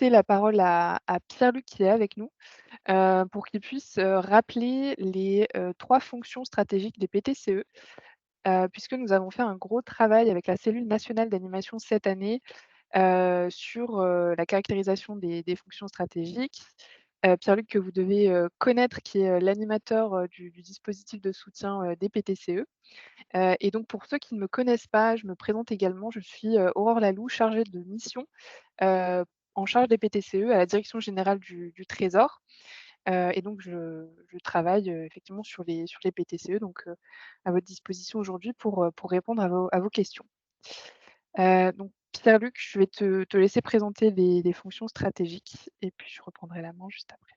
passer la parole à Pierre-Luc qui est avec nous, pour qu'il puisse, rappeler les, 3 fonctions stratégiques des PTCE, puisque nous avons fait un gros travail avec la cellule nationale d'animation cette année, sur, la caractérisation des fonctions stratégiques. Pierre-Luc que vous devez, connaître qui est, l'animateur, du dispositif de soutien, des PTCE. Et donc pour ceux qui ne me connaissent pas, je me présente également, je suis, Aurore Laloux, chargée de mission, heu, en charge des PTCE à la direction générale du Trésor. Et donc je travaille, effectivement sur les PTCE, donc à votre disposition aujourd'hui pour répondre à vos questions. Donc Pierre-Luc, je vais te laisser présenter les fonctions stratégiques et puis je reprendrai la main juste après.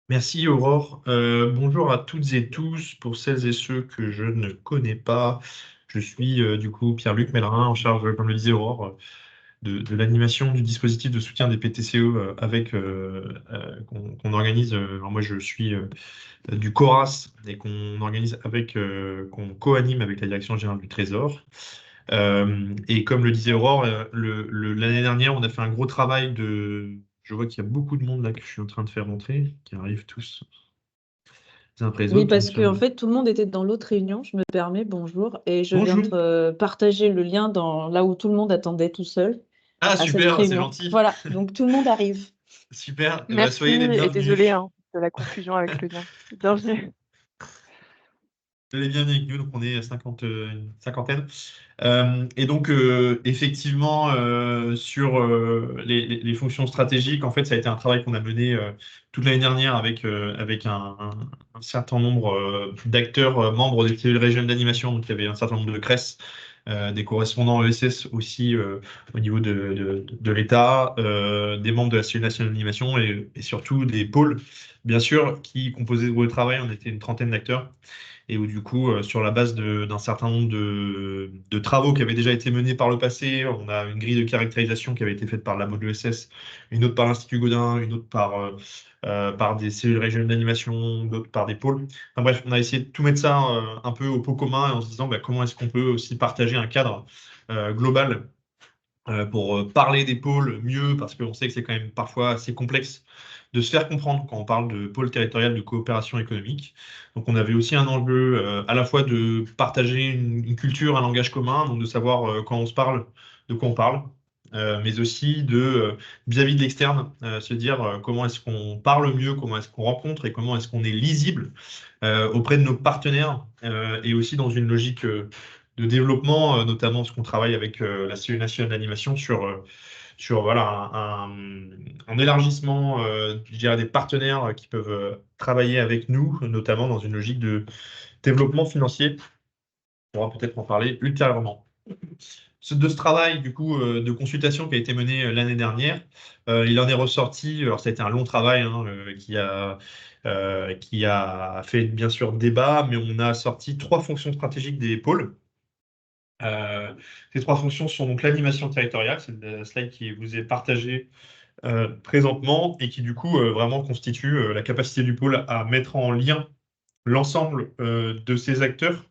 Merci Aurore. Bonjour à toutes et tous. Pour celles et ceux que je ne connais pas, je suis du coup Pierre-Luc Mellerin en charge, comme le disait Aurore, de l'animation du dispositif de soutien des PTCE qu'on organise. Alors moi je suis du CORAS et qu'on organise qu'on co-anime avec la Direction générale du Trésor. Et comme le disait Aurore, l'année dernière, on a fait un gros travail de. Je vois qu'il y a beaucoup de monde là que je suis en train de faire rentrer, qui arrivent tous les uns après les Oui, autres. parce Donc, que en fait, tout le monde était dans l'autre réunion, je me permets, bonjour, et je viens bonjour. de partager le lien dans là où tout le monde attendait tout seul Ah, à cette super, c'est réunion. gentil. Voilà, donc tout le monde arrive. Super. Eh ben, Merci soyez les et désolée, bienvenus. hein, de la confusion avec le lien. Bienvenue. Soyez les bienvenus avec nous. Donc, on est 50, une cinquantaine. Et donc, effectivement, sur les fonctions stratégiques, en fait, ça a été un travail qu'on a mené toute l'année dernière avec un certain nombre d'acteurs membres des cellules régionales d'animation. Donc, il y avait un certain nombre de CRES, des correspondants ESS aussi au niveau de l'État, des membres de la cellule nationale d'animation et surtout des pôles, bien sûr, qui composaient le travail. On était une trentaine d'acteurs et où du coup, sur la base d'un certain nombre de travaux qui avaient déjà été menés par le passé, on a une grille de caractérisation qui avait été faite par la Mode ESS, une autre par l'Institut Gaudin, une autre par des cellules régionales d'animation, d'autres par des pôles. Enfin bref, on a essayé de tout mettre ça un peu au pot commun en se disant bah, comment est-ce qu'on peut aussi partager un cadre global pour parler des pôles mieux, parce qu'on sait que c'est quand même parfois assez complexe de se faire comprendre quand on parle de pôle territorial de coopération économique. Donc on avait aussi un enjeu à la fois de partager une culture, un langage commun, donc de savoir quand on se parle, de quoi on parle, mais aussi vis-à-vis de l'externe, se dire comment est-ce qu'on parle mieux, comment est-ce qu'on rencontre et comment est-ce qu'on est lisible auprès de nos partenaires et aussi dans une logique de développement, notamment parce qu'on travaille avec la cellule nationale d'animation sur voilà, un élargissement je dirais, des partenaires qui peuvent travailler avec nous, notamment dans une logique de développement financier. On pourra peut-être en parler ultérieurement. De ce travail du coup de consultation qui a été mené l'année dernière, il en est ressorti, alors ça a été un long travail hein, qui a fait bien sûr débat, mais on a sorti 3 fonctions stratégiques des pôles. Ces 3 fonctions sont donc l'animation territoriale, c'est le slide qui vous est partagé présentement et qui du coup vraiment constitue la capacité du pôle à mettre en lien l'ensemble de ces acteurs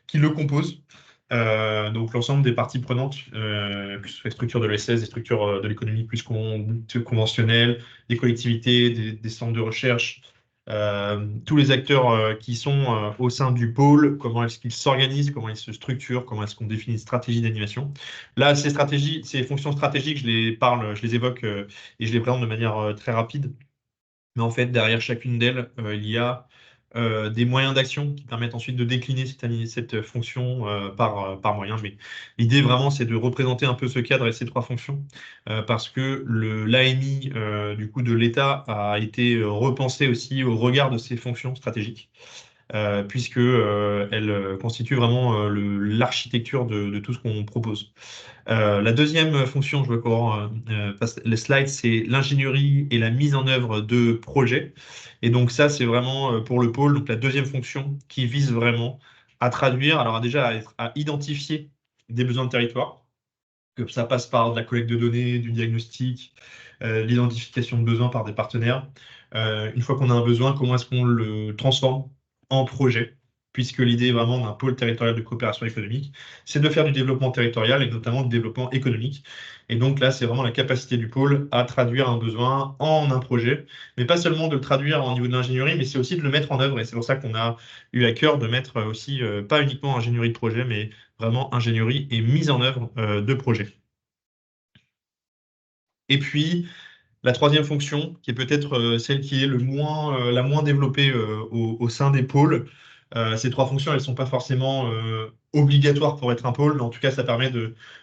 qui le composent. Donc l'ensemble des parties prenantes, que ce soit les structures de l'ESS, des structures de l'économie plus conventionnelle, des collectivités, des centres de recherche, tous les acteurs qui sont au sein du pôle, comment est-ce qu'ils s'organisent, comment ils se structurent, comment est-ce qu'on définit une stratégie d'animation. Là, ces stratégies, ces fonctions stratégiques, je les évoque et je les présente de manière très rapide. Mais en fait, derrière chacune d'elles, il y a des moyens d'action qui permettent ensuite de décliner cette fonction par moyen. Mais l'idée vraiment, c'est de représenter un peu ce cadre et ces 3 fonctions parce que l'AMI du coup de l'État a été repensé aussi au regard de ces fonctions stratégiques. Puisque elle constitue vraiment l'architecture de tout ce qu'on propose. La deuxième fonction, je vois qu'on passe les slides, c'est l'ingénierie et la mise en œuvre de projets. Et donc ça, c'est vraiment pour le pôle, donc la deuxième fonction qui vise vraiment à traduire, alors déjà à identifier des besoins de territoire, que ça passe par de la collecte de données, du diagnostic, l'identification de besoins par des partenaires. Une fois qu'on a un besoin, comment est-ce qu'on le transforme en projet? puisque l'idée vraiment d'un pôle territorial de coopération économique, c'est de faire du développement territorial et notamment du développement économique. Et donc là, c'est vraiment la capacité du pôle à traduire un besoin en un projet, mais pas seulement de le traduire au niveau de l'ingénierie, mais c'est aussi de le mettre en œuvre. Et c'est pour ça qu'on a eu à cœur de mettre aussi, pas uniquement ingénierie de projet, mais vraiment ingénierie et mise en œuvre de projet. Et puis, la troisième fonction, qui est peut-être celle qui est la moins développée au sein des pôles, ces trois fonctions, elles ne sont pas forcément obligatoires pour être un pôle, mais en tout cas, ça permet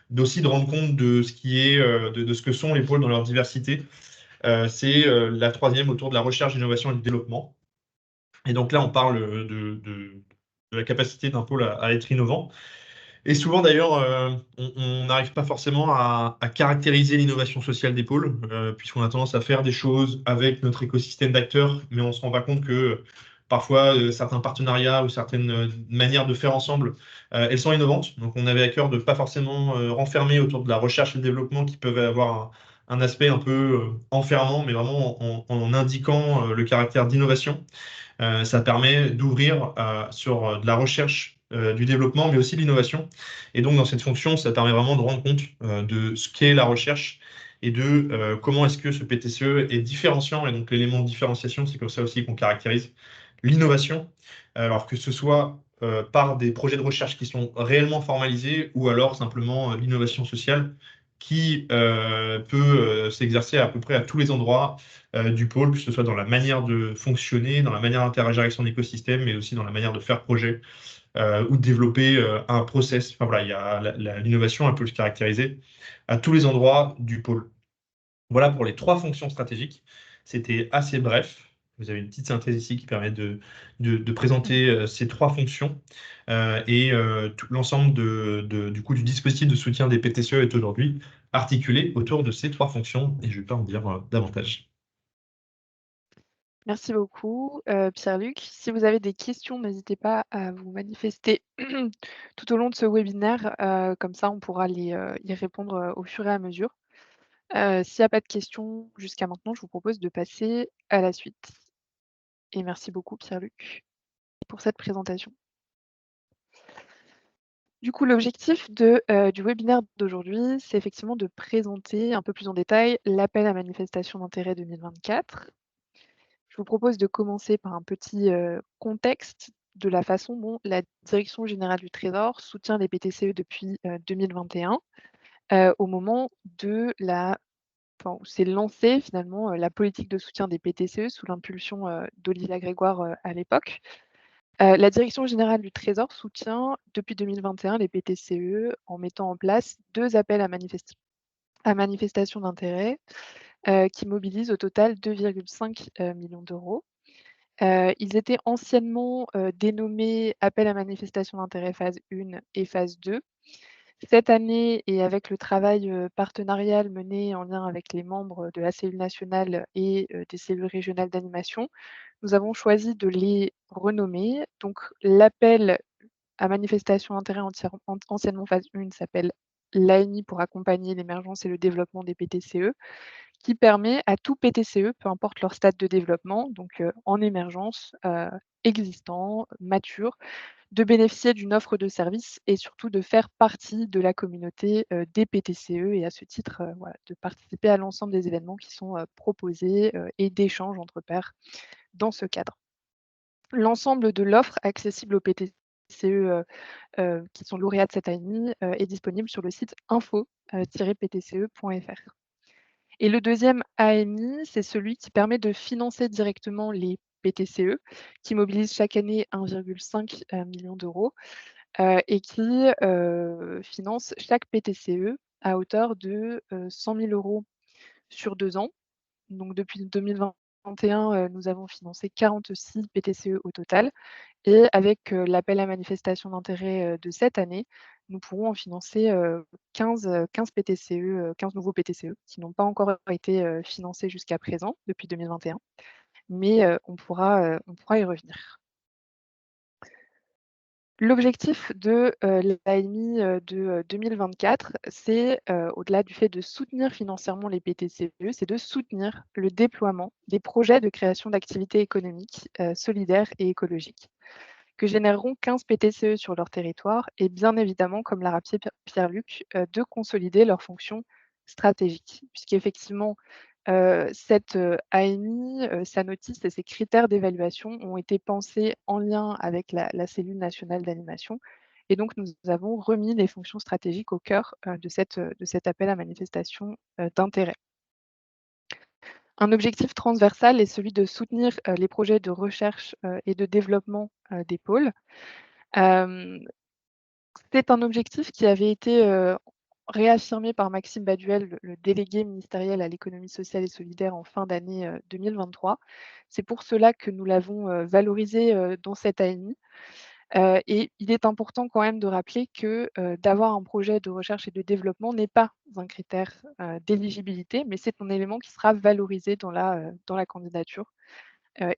d'aussi de rendre compte de ce qui est, de ce que sont les pôles dans leur diversité. C'est la troisième autour de la recherche, l'innovation et du développement. Et donc là, on parle de la capacité d'un pôle à être innovant. Et souvent d'ailleurs, on n'arrive pas forcément à caractériser l'innovation sociale des pôles, puisqu'on a tendance à faire des choses avec notre écosystème d'acteurs, mais on ne se rend pas compte que parfois certains partenariats ou certaines manières de faire ensemble, elles sont innovantes. Donc on avait à cœur de ne pas forcément renfermer autour de la recherche et le développement qui peuvent avoir un aspect un peu enfermant, mais vraiment en indiquant le caractère d'innovation. Ça permet d'ouvrir sur de la recherche, du développement, mais aussi de l'innovation. Et donc, dans cette fonction, ça permet vraiment de rendre compte de ce qu'est la recherche et de comment est-ce que ce PTCE est différenciant. Et donc, l'élément de différenciation, c'est comme ça aussi qu'on caractérise l'innovation, alors que ce soit par des projets de recherche qui sont réellement formalisés ou alors simplement l'innovation sociale qui peut s'exercer à peu près à tous les endroits du pôle, que ce soit dans la manière de fonctionner, dans la manière d'interagir avec son écosystème, mais aussi dans la manière de faire projet ou de développer un process. Enfin voilà, il y a l'innovation, elle peut se caractériser à tous les endroits du pôle. Voilà pour les trois fonctions stratégiques. C'était assez bref. Vous avez une petite synthèse ici qui permet de présenter ces trois fonctions. Tout l'ensemble du coup, du dispositif de soutien des PTCE est aujourd'hui articulé autour de ces trois fonctions et je ne vais pas en dire davantage. Merci beaucoup, Pierre-Luc. Si vous avez des questions, n'hésitez pas à vous manifester tout au long de ce webinaire, comme ça on pourra y répondre, au fur et à mesure. S'il n'y a pas de questions jusqu'à maintenant, je vous propose de passer à la suite. Et merci beaucoup Pierre-Luc pour cette présentation. Du coup, l'objectif du webinaire d'aujourd'hui, c'est effectivement de présenter un peu plus en détail l'appel à manifestation d'intérêt 2024. Je vous propose de commencer par un petit contexte de la façon dont la Direction générale du Trésor soutient les PTCE depuis 2021, au moment où s'est lancée finalement la politique de soutien des PTCE sous l'impulsion d'Olivia Grégoire à l'époque. La Direction générale du Trésor soutient depuis 2021 les PTCE en mettant en place 2 appels à manifestation d'intérêt qui mobilisent au total 2,5 millions d'euros. Ils étaient anciennement dénommés appels à manifestation d'intérêt phase 1 et phase 2. Cette année, et avec le travail partenarial mené en lien avec les membres de la cellule nationale et des cellules régionales d'animation, nous avons choisi de les renommer. Donc l'appel à manifestation d'intérêt anciennement phase 1 s'appelle l'AMI pour accompagner l'émergence et le développement des PTCE, qui permet à tout PTCE, peu importe leur stade de développement, donc en émergence, existant, mature, de bénéficier d'une offre de service et surtout de faire partie de la communauté des PTCE et à ce titre, voilà, de participer à l'ensemble des événements qui sont proposés et d'échanges entre pairs dans ce cadre. L'ensemble de l'offre accessible aux PTCE qui sont lauréats de cette AMI est disponible sur le site info-ptce.fr. Et le deuxième AMI, c'est celui qui permet de financer directement les PTCE, qui mobilisent chaque année 1,5 million d'euros et qui finance chaque PTCE à hauteur de 100 000 euros sur 2 ans. Donc depuis 2021, nous avons financé 46 PTCE au total. Et avec l'appel à manifestation d'intérêt de cette année, nous pourrons en financer 15 PTCE, 15 nouveaux PTCE qui n'ont pas encore été financés jusqu'à présent, depuis 2021, mais on pourra y revenir. L'objectif de l'AMI de 2024, c'est, au-delà du fait de soutenir financièrement les PTCE, c'est de soutenir le déploiement des projets de création d'activités économiques solidaires et écologiques. que généreront 15 PTCE sur leur territoire et bien évidemment, comme l'a rappelé Pierre-Luc, de consolider leurs fonctions stratégiques. Puisqu'effectivement, cette AMI, sa notice et ses critères d'évaluation ont été pensés en lien avec la cellule nationale d'animation. Et donc, nous avons remis les fonctions stratégiques au cœur de cet appel à manifestation d'intérêt. Un objectif transversal est celui de soutenir les projets de recherche et de développement des pôles. C'est un objectif qui avait été réaffirmé par Maxime Baduel, le délégué ministériel à l'économie sociale et solidaire en fin d'année 2023. C'est pour cela que nous l'avons valorisé dans cette AMI. Et il est important quand même de rappeler que d'avoir un projet de recherche et de développement n'est pas un critère d'éligibilité, mais c'est un élément qui sera valorisé dans la candidature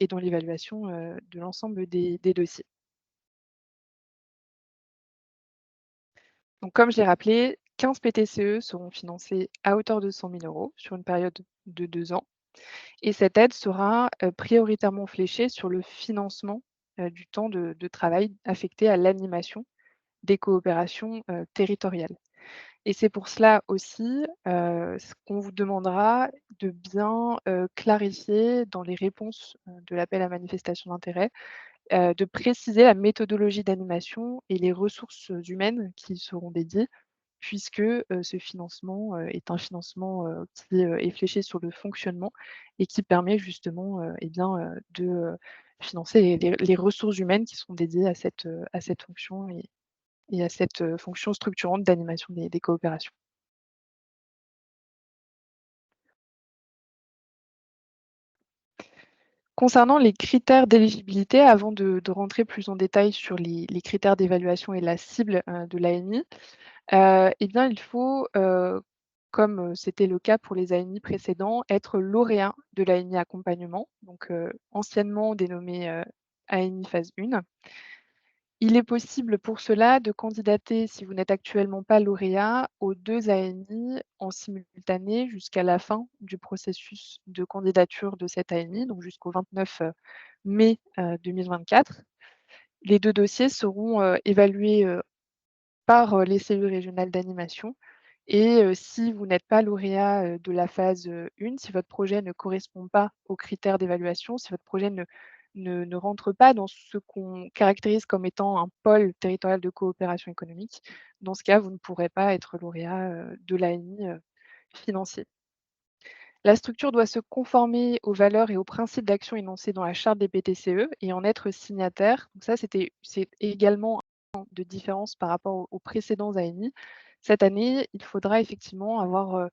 et dans l'évaluation de l'ensemble des dossiers. Donc, comme je l'ai rappelé, 15 PTCE seront financés à hauteur de 100 000 € sur une période de 2 ans. Et cette aide sera prioritairement fléchée sur le financement du temps de travail affecté à l'animation des coopérations territoriales. Et c'est pour cela aussi ce qu'on vous demandera de bien clarifier dans les réponses de l'appel à manifestation d'intérêt, de préciser la méthodologie d'animation et les ressources humaines qui y seront dédiées, puisque ce financement est un financement qui est fléché sur le fonctionnement et qui permet justement de financer les ressources humaines qui sont dédiées à cette fonction et à cette fonction structurante d'animation des coopérations. Concernant les critères d'éligibilité, avant de rentrer plus en détail sur les critères d'évaluation et la cible de l'AMI, eh bien, il faut, comme c'était le cas pour les AMI précédents, être lauréat de l'AMI accompagnement, donc anciennement dénommé AMI phase 1. Il est possible pour cela de candidater, si vous n'êtes actuellement pas lauréat, aux 2 AMI en simultané jusqu'à la fin du processus de candidature de cette AMI, donc jusqu'au 29 mai 2024. Les 2 dossiers seront évalués par les cellules régionales d'animation. Et si vous n'êtes pas lauréat de la phase 1, si votre projet ne correspond pas aux critères d'évaluation, si votre projet ne rentre pas dans ce qu'on caractérise comme étant un pôle territorial de coopération économique, dans ce cas, vous ne pourrez pas être lauréat de l'AMI financier. La structure doit se conformer aux valeurs et aux principes d'action énoncés dans la charte des PTCE et en être signataire. Donc ça, c'est également un point de différence par rapport aux précédents AMI. Cette année, il faudra effectivement avoir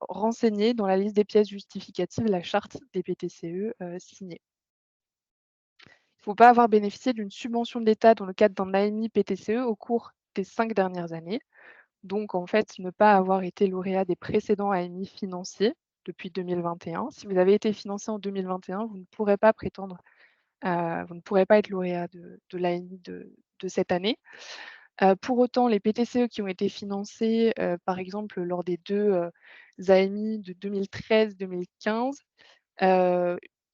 renseigné dans la liste des pièces justificatives la charte des PTCE signée. Il ne faut pas avoir bénéficié d'une subvention de l'État dans le cadre d'un AMI PTCE au cours des 5 dernières années. Donc, en fait, ne pas avoir été lauréat des précédents AMI financiers depuis 2021. Si vous avez été financé en 2021, vous ne pourrez pas prétendre, vous ne pourrez pas être lauréat de l'AMI de cette année. Pour autant, les PTCE qui ont été financés, par exemple, lors des 2 AMI de 2013-2015,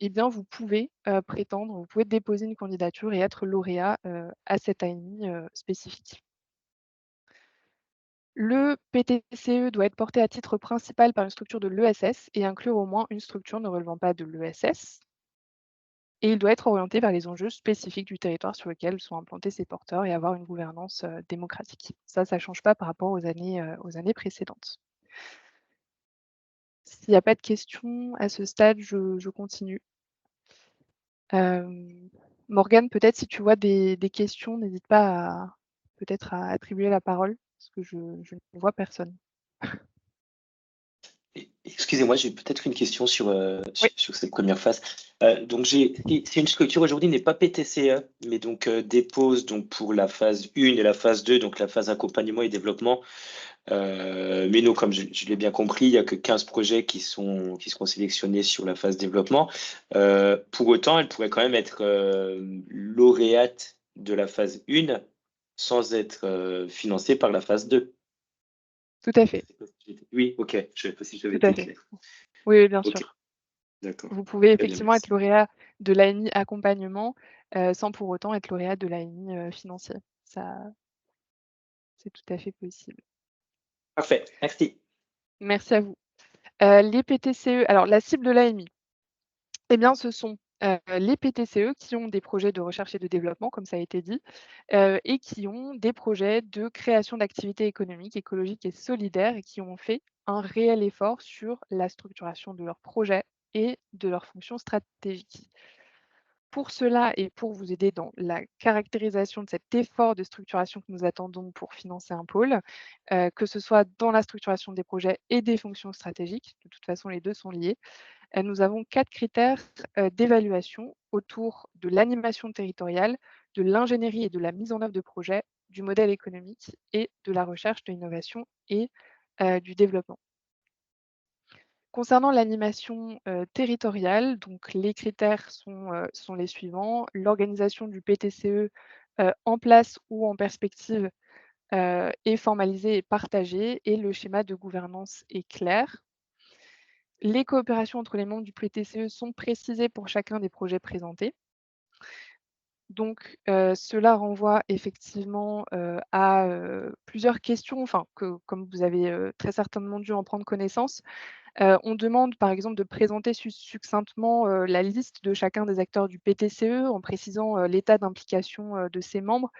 eh bien, vous pouvez prétendre, vous pouvez déposer une candidature et être lauréat à cette AMI spécifique. Le PTCE doit être porté à titre principal par une structure de l'ESS et inclure au moins une structure ne relevant pas de l'ESS. Et il doit être orienté vers les enjeux spécifiques du territoire sur lequel sont implantés ces porteurs et avoir une gouvernance démocratique. Ça ne change pas par rapport aux années précédentes. S'il n'y a pas de questions à ce stade, je continue. Morgane, peut-être si tu vois des questions, n'hésite pas peut-être à attribuer la parole, parce que je ne vois personne. Excusez-moi, j'ai peut-être une question sur, Oui. sur cette première phase. Donc, c'est une structure aujourd'hui n'est pas PTCE, mais donc dépose donc pour la phase 1 et la phase 2, donc la phase accompagnement et développement. Mais non, comme je l'ai bien compris, il n'y a que 15 projets qui seront sélectionnés sur la phase développement. Pour autant, elle pourrait quand même être lauréate de la phase 1 sans être financée par la phase 2. Tout à fait. Oui, ok, je ne sais pas si j'avais Tout à été fait. clair. Oui, bien Ok. sûr. D'accord. Vous pouvez Très bien, effectivement être merci. lauréat de l'AMI accompagnement sans pour autant être lauréat de l'AMI financier. Ça, c'est tout à fait possible. Parfait, merci. Merci à vous. Les PTCE, alors la cible de l'AMI, eh bien, ce sont les PTCE qui ont des projets de recherche et de développement, comme ça a été dit, et qui ont des projets de création d'activités économiques, écologiques et solidaires et qui ont fait un réel effort sur la structuration de leurs projets et de leurs fonctions stratégiques. Pour cela et pour vous aider dans la caractérisation de cet effort de structuration que nous attendons pour financer un pôle, que ce soit dans la structuration des projets et des fonctions stratégiques, de toute façon les deux sont liés, nous avons 4 critères d'évaluation autour de l'animation territoriale, de l'ingénierie et de la mise en œuvre de projets, du modèle économique et de la recherche, de l'innovation et du développement. Concernant l'animation territoriale, donc les critères sont les suivants. L'organisation du PTCE en place ou en perspective est formalisée et partagée et le schéma de gouvernance est clair. Les coopérations entre les membres du PTCE sont précisées pour chacun des projets présentés. Donc, cela renvoie effectivement à plusieurs questions, enfin, comme vous avez très certainement dû en prendre connaissance. On demande par exemple de présenter succinctement la liste de chacun des acteurs du PTCE en précisant l'état d'implication de ses membres,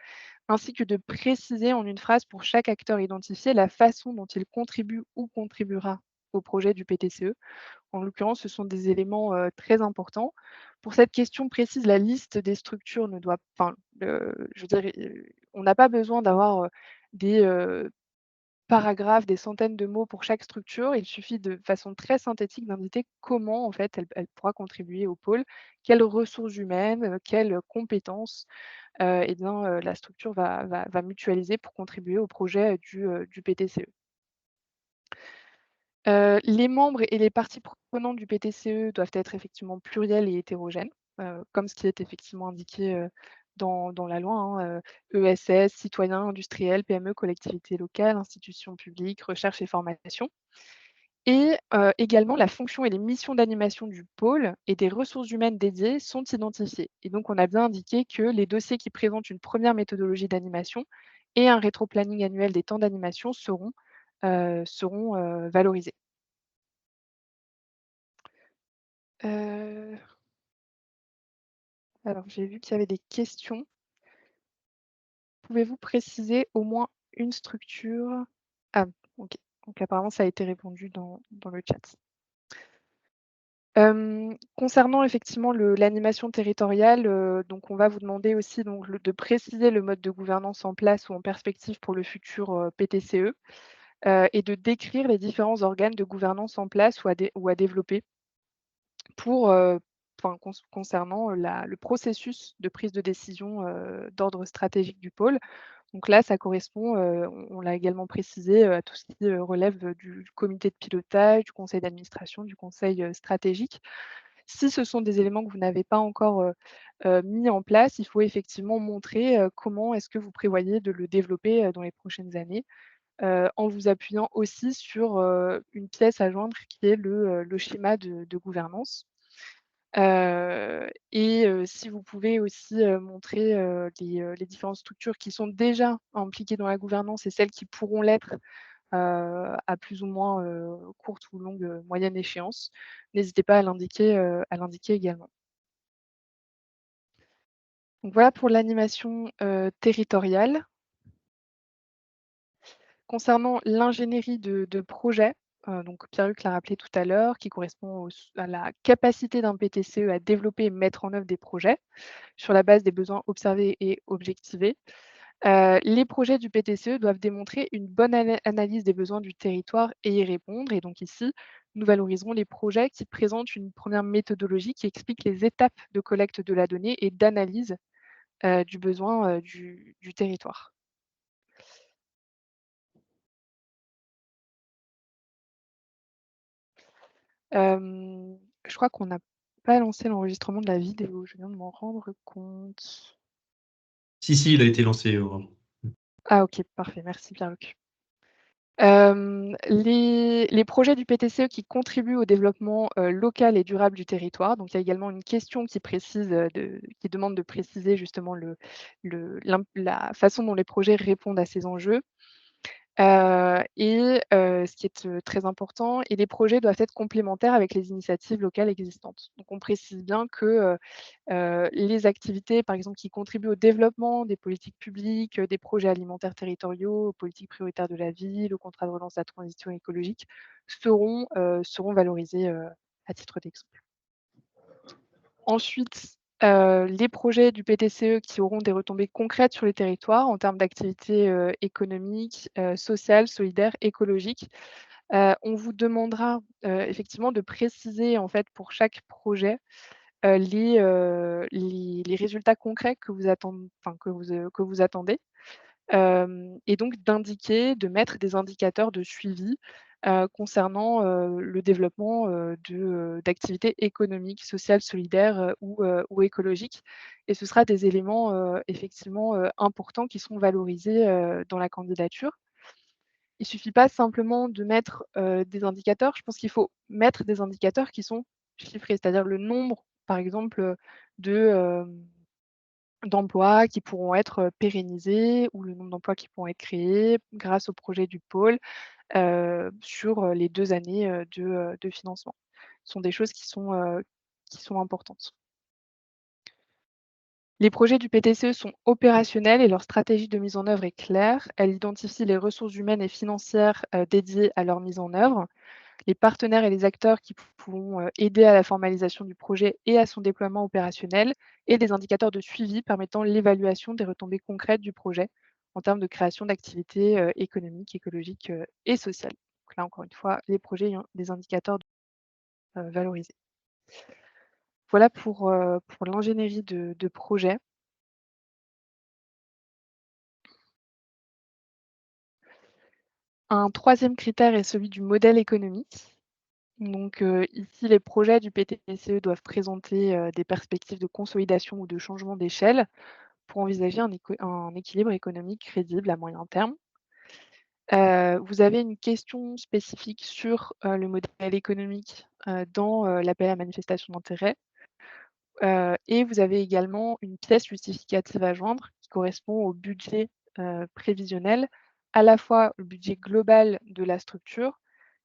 ainsi que de préciser en une phrase pour chaque acteur identifié la façon dont il contribue ou contribuera au projet du PTCE. En l'occurrence, ce sont des éléments très importants. Pour cette question précise, la liste des structures ne doit, enfin, je veux dire, on n'a pas besoin d'avoir des paragraphes, des centaines de mots pour chaque structure. Il suffit de façon très synthétique d'indiquer comment en fait elle pourra contribuer au pôle, quelles ressources humaines, quelles compétences eh bien, la structure va mutualiser pour contribuer au projet du PTCE. Les membres et les parties prenantes du PTCE doivent être effectivement pluriels et hétérogènes, comme ce qui est effectivement indiqué dans la loi, hein, ESS, citoyens, industriels, PME, collectivités locales, institutions publiques, recherche et formation. Et également, la fonction et les missions d'animation du pôle et des ressources humaines dédiées sont identifiées. Et donc, on a bien indiqué que les dossiers qui présentent une première méthodologie d'animation et un rétro-planning annuel des temps d'animation seront valorisés. Alors, j'ai vu qu'il y avait des questions. Pouvez-vous préciser au moins une structure? Ah, OK. Donc apparemment, ça a été répondu dans le chat. Concernant effectivement l'animation territoriale, donc on va vous demander aussi donc de préciser le mode de gouvernance en place ou en perspective pour le futur PTCE, et de décrire les différents organes de gouvernance en place ou à développer pour, concernant le processus de prise de décision d'ordre stratégique du pôle. Donc là, ça correspond, on l'a également précisé, à tout ce qui relève du comité de pilotage, du conseil d'administration, du conseil stratégique. Si ce sont des éléments que vous n'avez pas encore mis en place, il faut effectivement montrer comment est-ce que vous prévoyez de le développer dans les prochaines années, en vous appuyant aussi sur une pièce à joindre qui est le schéma de gouvernance. Si vous pouvez aussi montrer les différentes structures qui sont déjà impliquées dans la gouvernance et celles qui pourront l'être à plus ou moins courte ou longue, moyenne échéance, n'hésitez pas à l'indiquer également. Donc voilà pour l'animation territoriale. Concernant l'ingénierie de projet, donc Pierre-Luc l'a rappelé tout à l'heure, qui correspond à la capacité d'un PTCE à développer et mettre en œuvre des projets sur la base des besoins observés et objectivés. Les projets du PTCE doivent démontrer une bonne analyse des besoins du territoire et y répondre. Et donc ici, nous valoriserons les projets qui présentent une première méthodologie qui explique les étapes de collecte de la donnée et d'analyse du besoin du territoire. Je crois qu'on n'a pas lancé l'enregistrement de la vidéo, je viens de m'en rendre compte. Si, il a été lancé. Ah OK, parfait, merci Pierre-Luc. Les projets du PTCE qui contribuent au développement, local et durable du territoire. Donc il y a également une question qui précise, qui demande de préciser justement la façon dont les projets répondent à ces enjeux. Ce qui est, très important et les projets doivent être complémentaires avec les initiatives locales existantes. Donc on précise bien que, les activités, par exemple, qui contribuent au développement des politiques publiques, des projets alimentaires territoriaux, aux politiques prioritaires de la ville, au contrat de relance de la transition écologique, seront valorisés, à titre d'exemple. Ensuite, les projets du PTCE qui auront des retombées concrètes sur les territoires en termes d'activités, économiques, sociales, solidaires, écologiques. On vous demandera, effectivement de préciser, en fait, pour chaque projet, les résultats concrets que vous attend enfin que vous attendez. Et donc d'indiquer, de mettre des indicateurs de suivi, concernant, le développement, d'activités économiques, sociales, solidaires, ou écologiques et ce sera des éléments, effectivement, importants qui seront valorisés, dans la candidature. Il suffit pas simplement de mettre, des indicateurs, je pense qu'il faut mettre des indicateurs qui sont chiffrés, c'est-à-dire le nombre, par exemple, de, d'emplois qui pourront être, pérennisés ou le nombre d'emplois qui pourront être créés grâce au projet du pôle, sur, les 2 années, de financement. Ce sont des choses qui sont importantes. Les projets du PTCE sont opérationnels et leur stratégie de mise en œuvre est claire. Elle identifie les ressources humaines et financières, dédiées à leur mise en œuvre, les partenaires et les acteurs qui pourront aider à la formalisation du projet et à son déploiement opérationnel, et des indicateurs de suivi permettant l'évaluation des retombées concrètes du projet en termes de création d'activités économiques, écologiques et sociales. Donc là, encore une fois, les projets ayant des indicateurs valorisés. Voilà pour l'ingénierie de projet. Un troisième critère est celui du modèle économique. Donc, ici, les projets du PTCE doivent présenter, des perspectives de consolidation ou de changement d'échelle pour envisager un équilibre économique crédible à moyen terme. Vous avez une question spécifique sur, le modèle économique, dans, l'appel à manifestation d'intérêt, et vous avez également une pièce justificative à joindre qui correspond au budget, prévisionnel, à la fois le budget global de la structure,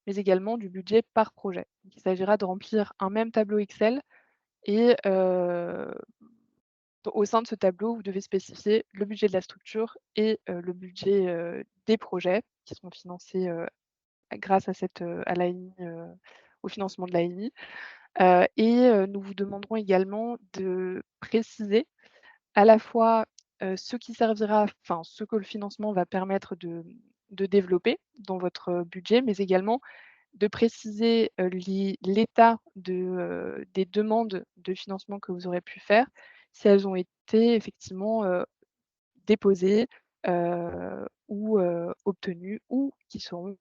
mais également du budget par projet. Donc il s'agira de remplir un même tableau Excel et au sein de ce tableau, vous devez spécifier le budget de la structure et le budget, des projets qui seront financés, grâce à à l'ANI, au financement de l'ANI. Nous vous demanderons également de préciser à la fois, ce qui servira enfin, ce que le financement va permettre de développer dans votre budget, mais également de préciser, l'état des demandes de financement que vous aurez pu faire, si elles ont été effectivement, déposées, ou obtenues ou qui seront,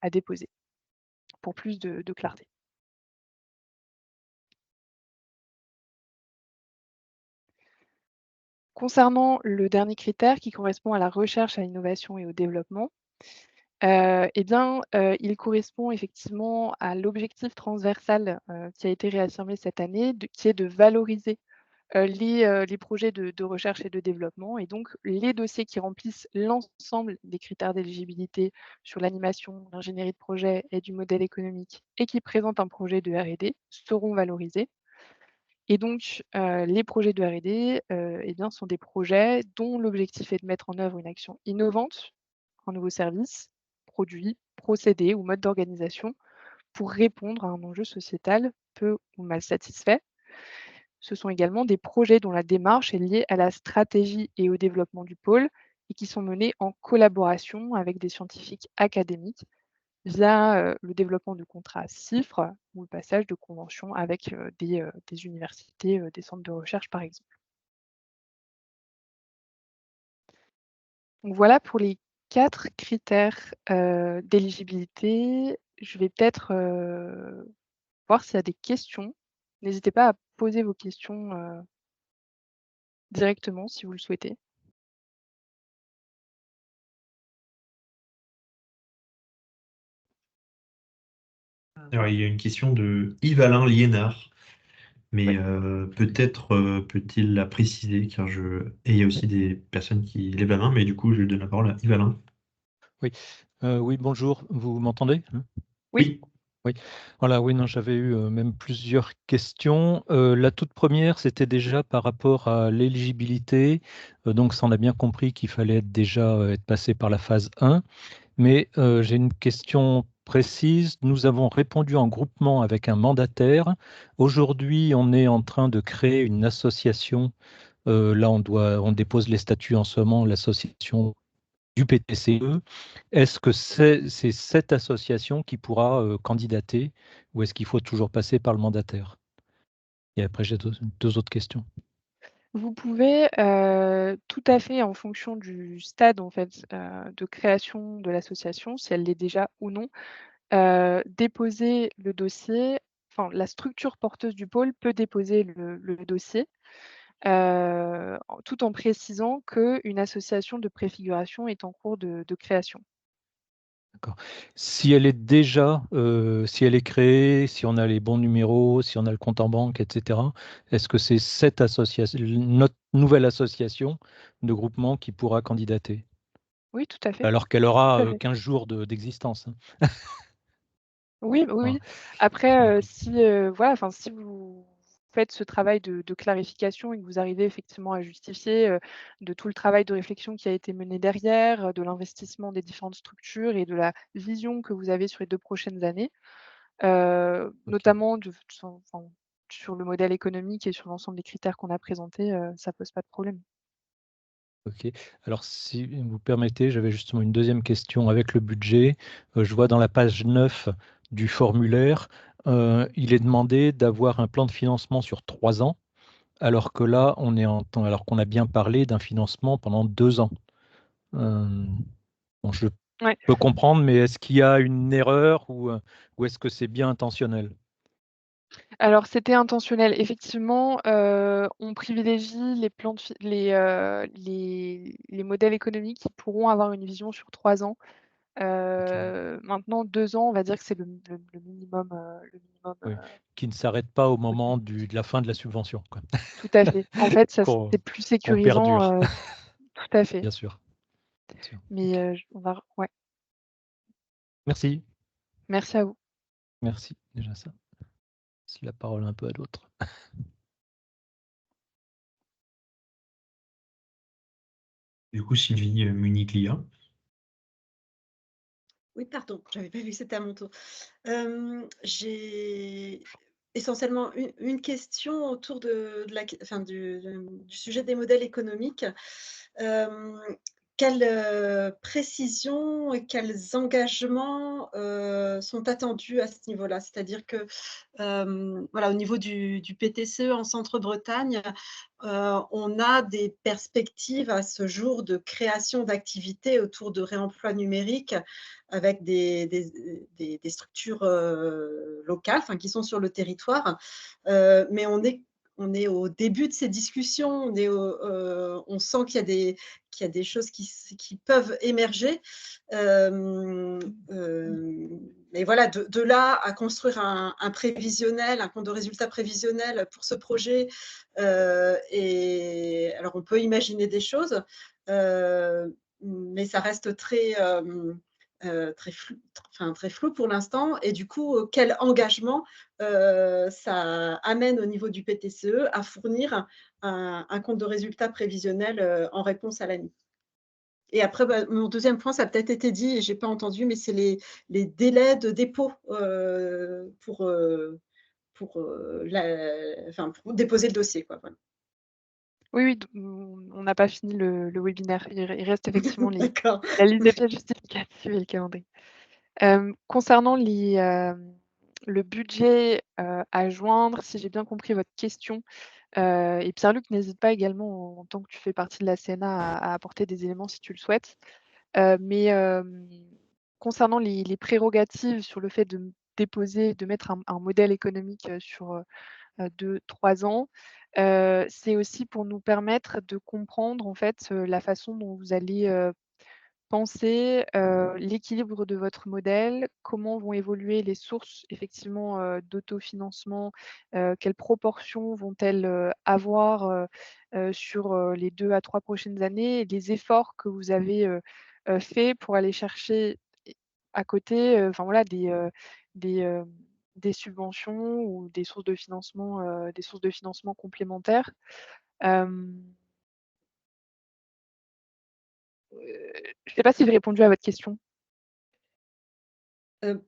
à déposer pour plus de clarté. Concernant le dernier critère qui correspond à la recherche, à l'innovation et au développement, il correspond effectivement à l'objectif transversal, qui a été réaffirmé cette année, qui est de valoriser, les projets de recherche et de développement et donc les dossiers qui remplissent l'ensemble des critères d'éligibilité sur l'animation, l'ingénierie de projet et du modèle économique et qui présentent un projet de R&D seront valorisés. Et donc, les projets de R&D, sont des projets dont l'objectif est de mettre en œuvre une action innovante, un nouveau service, produit, procédé ou mode d'organisation pour répondre à un enjeu sociétal peu ou mal satisfait. Ce sont également des projets dont la démarche est liée à la stratégie et au développement du pôle et qui sont menés en collaboration avec des scientifiques académiques via, le développement de contrats CIFRE ou le passage de conventions avec, des universités, des centres de recherche, par exemple. Donc voilà pour les 4 critères, d'éligibilité. Je vais peut-être, voir s'il y a des questions. N'hésitez pas à poser vos questions, directement si vous le souhaitez. Alors, il y a une question de Yves-Alain Liénard, mais Oui. peut-être peut-il la préciser, et il y a aussi des personnes qui lèvent la main, mais du coup, je donne la parole à Yves-Alain. Oui, oui, bonjour, vous m'entendez? Oui. Oui. Oui, voilà, oui, non, j'avais eu même plusieurs questions. La toute première, c'était déjà par rapport à l'éligibilité. Donc, ça, on a bien compris qu'il fallait déjà être passé par la phase 1. Mais j'ai une question précise. Nous avons répondu en groupement avec un mandataire. Aujourd'hui, on est en train de créer une association. Là, on dépose les statuts en ce moment, l'association du PTCE. Est-ce que c'est cette association qui pourra candidater ou est-ce qu'il faut toujours passer par le mandataire? Et après, j'ai deux autres questions. Vous pouvez, tout à fait en fonction du stade en fait, de création de l'association, si elle l'est déjà ou non, déposer le dossier, enfin la structure porteuse du pôle peut déposer le dossier, tout en précisant qu'une association de préfiguration est en cours de création. D'accord. Si elle est déjà, si elle est créée, si on a les bons numéros, si on a le compte en banque, etc., est-ce que c'est cette association, notre nouvelle association de groupement qui pourra candidater? Oui, tout à fait, Alors qu'elle tout aura à fait. 15 jours d'existence, hein. Oui, oui, Voilà. oui. Après, D'accord. si, voilà, enfin, si vous faites ce travail de clarification et que vous arrivez effectivement à justifier, de tout le travail de réflexion qui a été mené derrière, de l'investissement des différentes structures et de la vision que vous avez sur les 2 prochaines années, Ok. notamment enfin, sur le modèle économique et sur l'ensemble des critères qu'on a présentés, ça pose pas de problème. Ok. Alors, si vous permettez, j'avais justement une deuxième question avec le budget. Je vois dans la page 9 du formulaire, il est demandé d'avoir un plan de financement sur 3 ans, alors que là, alors qu'on a bien parlé d'un financement pendant 2 ans. Euh, bon, je Ouais. peux comprendre, mais est-ce qu'il y a une erreur ou est-ce que c'est bien intentionnel? Alors c'était intentionnel. Effectivement, on privilégie les plans de fi les modèles économiques qui pourront avoir une vision sur 3 ans. Ok. Maintenant 2 ans, on va dire que c'est le minimum, Oui. Qui ne s'arrête pas au moment possible. de la fin de la subvention, quoi. Tout à fait. En fait, ça Qu'on c'est plus qu'on sécurisant, perdure, tout à fait. bien sûr. Bien sûr. Mais, Ok. on va ouais, Merci. merci à vous. Merci, déjà ça. C'est la parole un peu à d'autres. Du coup, Sylvie Munich-Lia. Oui, pardon, j'avais pas vu que c'était à mon tour. J'ai essentiellement une question autour de la q enfin du sujet des modèles économiques. Hem, Quelles, précisions et quels engagements, sont attendus à ce niveau-là? C'est-à-dire que, voilà, au niveau du PTCE en Centre-Bretagne, on a des perspectives à ce jour de création d'activités autour de réemploi numérique avec des structures, locales, enfin qui sont sur le territoire. Mais on est au début de ces discussions, on sent qu'il y a des choses qui peuvent émerger. Mais voilà, de là à construire un prévisionnel, un compte de résultat prévisionnel pour ce projet, et alors on peut imaginer des choses, mais ça reste très flou pour l'instant. Et du coup, quel engagement ça amène au niveau du PTCE à fournir un compte de résultat prévisionnel en réponse à l'ANI. Et après, mon deuxième point, ça a peut-être été dit et je n'ai pas entendu, mais c'est les délais de dépôt pour déposer le dossier, quoi, voilà. Oui, oui, on n'a pas fini le webinaire. Il reste effectivement D'accord. la liste des pièces justificatives et le calendrier. Concernant le budget, à joindre, si j'ai bien compris votre question, et Pierre-Luc, n'hésite pas également, en tant que tu fais partie de la CNA, à apporter des éléments si tu le souhaites. Mais concernant les prérogatives sur le fait de déposer, de mettre un modèle économique, sur, 2-3 ans, c'est aussi pour nous permettre de comprendre en fait, la façon dont vous allez, penser l'équilibre de votre modèle, comment vont évoluer les sources effectivement d'autofinancement, quelles proportions vont-elles avoir sur les 2 à 3 prochaines années et les efforts que vous avez faits pour aller chercher à côté, enfin voilà des, heu, des subventions ou des sources de financement complémentaires. Hem, je ne sais pas si j'ai répondu à votre question.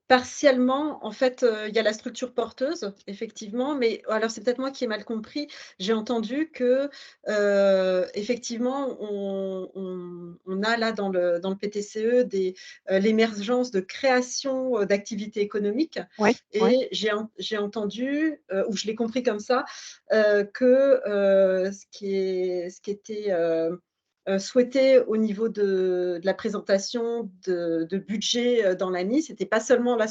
Partiellement, en fait, il y a la structure porteuse, effectivement, mais alors c'est peut-être moi qui ai mal compris. J'ai entendu que, effectivement, on a là dans le PTCE l'émergence de création, d'activités économiques Ouais, ouais. et j'ai entendu, ou je l'ai compris comme ça, que, ce qui était, souhaité au niveau de la présentation de budget, dans l'ANI, c'était pas seulement la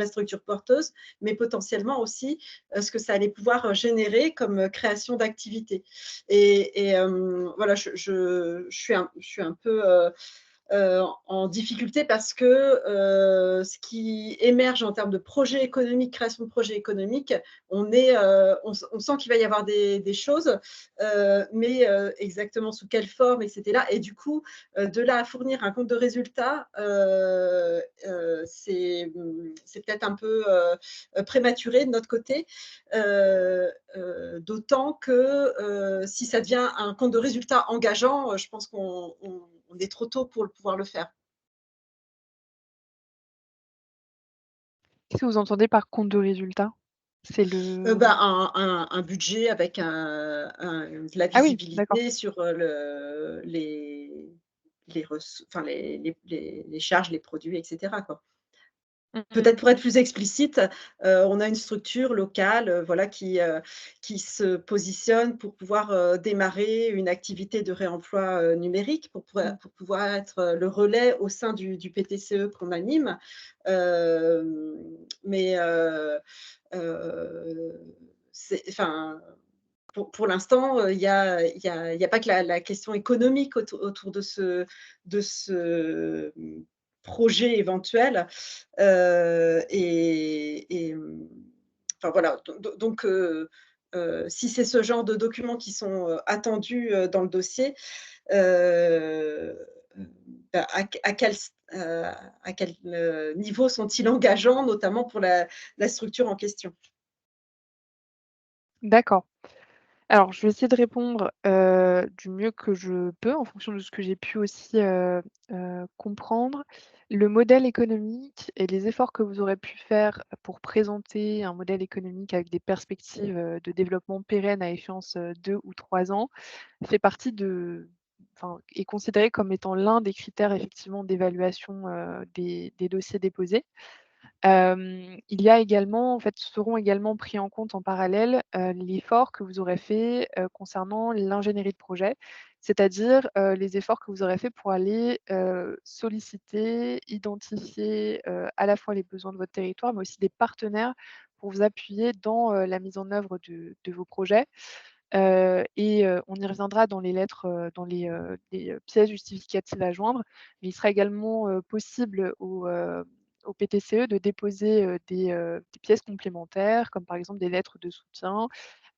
structure porteuse, mais potentiellement aussi, ce que ça allait pouvoir, générer comme, création d'activités et voilà, je suis un peu, en difficulté parce que, ce qui émerge en termes de projets économiques, création de projets économiques, on sent qu'il va y avoir des choses, mais exactement sous quelle forme et cetera et du coup, de là à fournir un compte de résultat, c'est peut-être un peu, prématuré de notre côté, d'autant que, si ça devient un compte de résultat engageant, je pense qu'on est trop tôt pour pouvoir le faire. Qu'est-ce que vous entendez par compte de résultat? C'est Bah, le un budget avec de la Ah oui, d'accord. visibilité sur, les enfin les charges, les produits et cetera, quoi. Mmh mh. Peut-être pour être plus explicite, on a une structure locale, voilà, qui se positionne pour pouvoir, démarrer une activité de réemploi, numérique, Mmh. pour pouvoir être, le relais au sein du PTCE qu'on anime. Mais c'est enfin, pour l'instant, il y a pas que la question économique autour de ce projet éventuel, enfin voilà, donc si c'est ce genre de documents qui sont, attendus, dans le dossier, heu, bah, à quel niveau sont-ils engageants, notamment pour la structure en question? D'accord. Alors je vais essayer de répondre du mieux que je peux en fonction de ce que j'ai pu aussi comprendre. Le modèle économique et les efforts que vous aurez pu faire pour présenter un modèle économique avec des perspectives de développement pérenne à échéance 2 ou 3 ans fait partie de enfin, est considéré comme étant l'un des critères effectivement d'évaluation des dossiers déposés. Il y a également en fait, seront également pris en compte en parallèle, l'effort que vous aurez fait, concernant l'ingénierie de projet. C'est-à-dire, les efforts que vous aurez fait pour aller, solliciter, identifier, à la fois les besoins de votre territoire, mais aussi des partenaires pour vous appuyer dans, la mise en œuvre de vos projets. On y reviendra dans les lettres, dans les pièces justificatives à joindre. Mais il sera également, possible au PTCE de déposer, des pièces complémentaires, comme par exemple des lettres de soutien.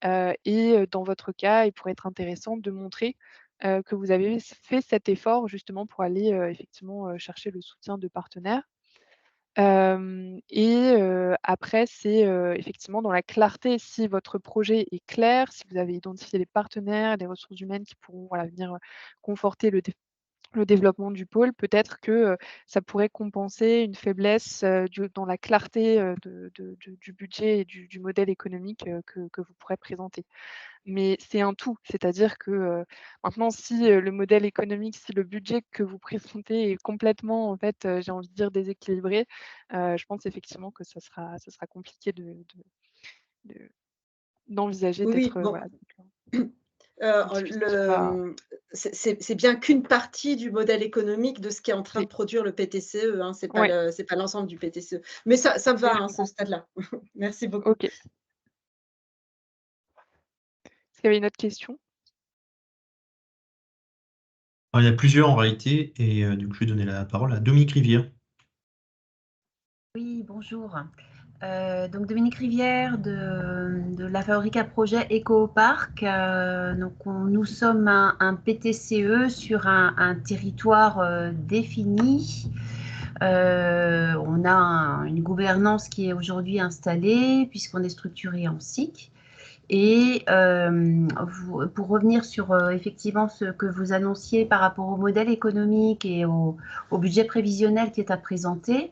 Dans votre cas, il pourrait être intéressant de montrer, que vous avez fait cet effort justement pour aller, effectivement, chercher le soutien de partenaires. Après c'est, effectivement dans la clarté, si votre projet est clair, si vous avez identifié les partenaires, les ressources humaines qui pourront, voilà, venir, conforter le développement du pôle, peut-être que, ça pourrait compenser une faiblesse, dans la clarté, du budget et du modèle économique, que vous pourrez présenter. Mais c'est un tout, c'est-à-dire que, maintenant si, le modèle économique, si le budget que vous présentez est complètement en fait, j'ai envie de dire déséquilibré, je pense effectivement que ça sera compliqué de d'envisager Oui, oui, d'être, bon, voilà, diffusif le, à c'est bien qu'une partie du modèle économique de ce qui est en train de oui, produire le PTCE, hein, ouais, c'est pas l'ensemble du PTCE. Mais ça me oui, va, je hein, ce comprends. stade-là. Merci beaucoup. OK. Est-ce qu'il y avait une autre question? Alors, il y a plusieurs en réalité, et du coup, je vais donner la parole à Dominique Rivière. Oui, bonjour. Donc Dominique Rivière de la Fabrica Projet Éco-Parc. Nous sommes un PTCE sur un territoire défini. On a une gouvernance qui est aujourd'hui installée puisqu'on est structuré en SIC. Et pour revenir sur effectivement ce que vous annonciez par rapport au modèle économique et au budget prévisionnel qui est à présenter,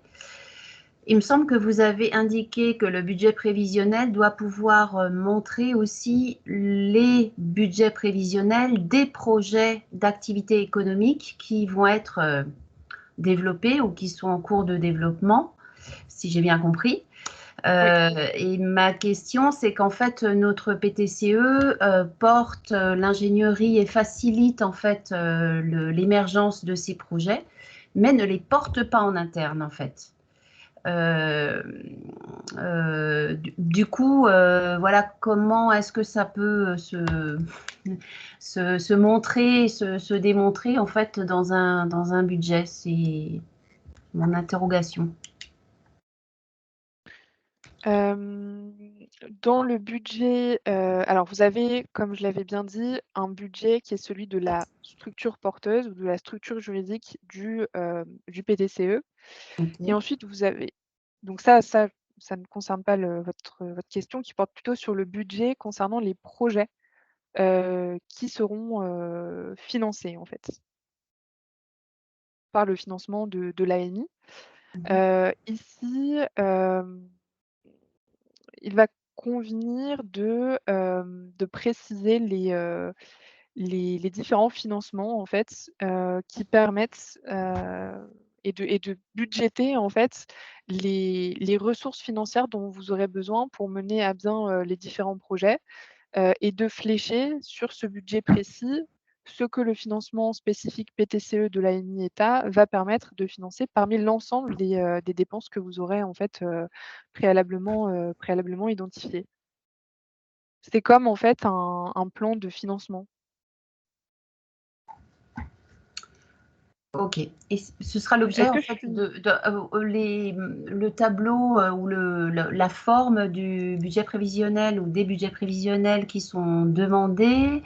il me semble que vous avez indiqué que le budget prévisionnel doit pouvoir montrer aussi les budgets prévisionnels des projets d'activité économique qui vont être développés ou qui sont en cours de développement, si j'ai bien compris. Et ma question, c'est qu'en fait, notre PTCE porte l'ingénierie et facilite en fait l'émergence de ces projets, mais ne les porte pas en interne en fait. Du coup, voilà, comment est-ce que ça peut se montrer, se démontrer en fait dans un budget? C'est mon interrogation. Dans le budget, alors vous avez, comme je l'avais bien dit, un budget qui est celui de la structure porteuse ou de la structure juridique du PTCE. Et ensuite, vous avez donc ça ne concerne pas votre question, qui porte plutôt sur le budget concernant les projets qui seront financés en fait, par le financement de l'AMI. Ici, il va convenir de préciser les différents financements en fait, qui permettent, et de budgéter en fait les ressources financières dont vous aurez besoin pour mener à bien, les différents projets, et de flécher sur ce budget précis ce que le financement spécifique PTCE de l'AMI État va permettre de financer parmi l'ensemble des dépenses que vous aurez en fait, préalablement identifiées. C'est comme en fait un plan de financement. Ok. Et ce sera l'objet Est-ce en que je fait suis le tableau ou la forme du budget prévisionnel ou des budgets prévisionnels qui sont demandés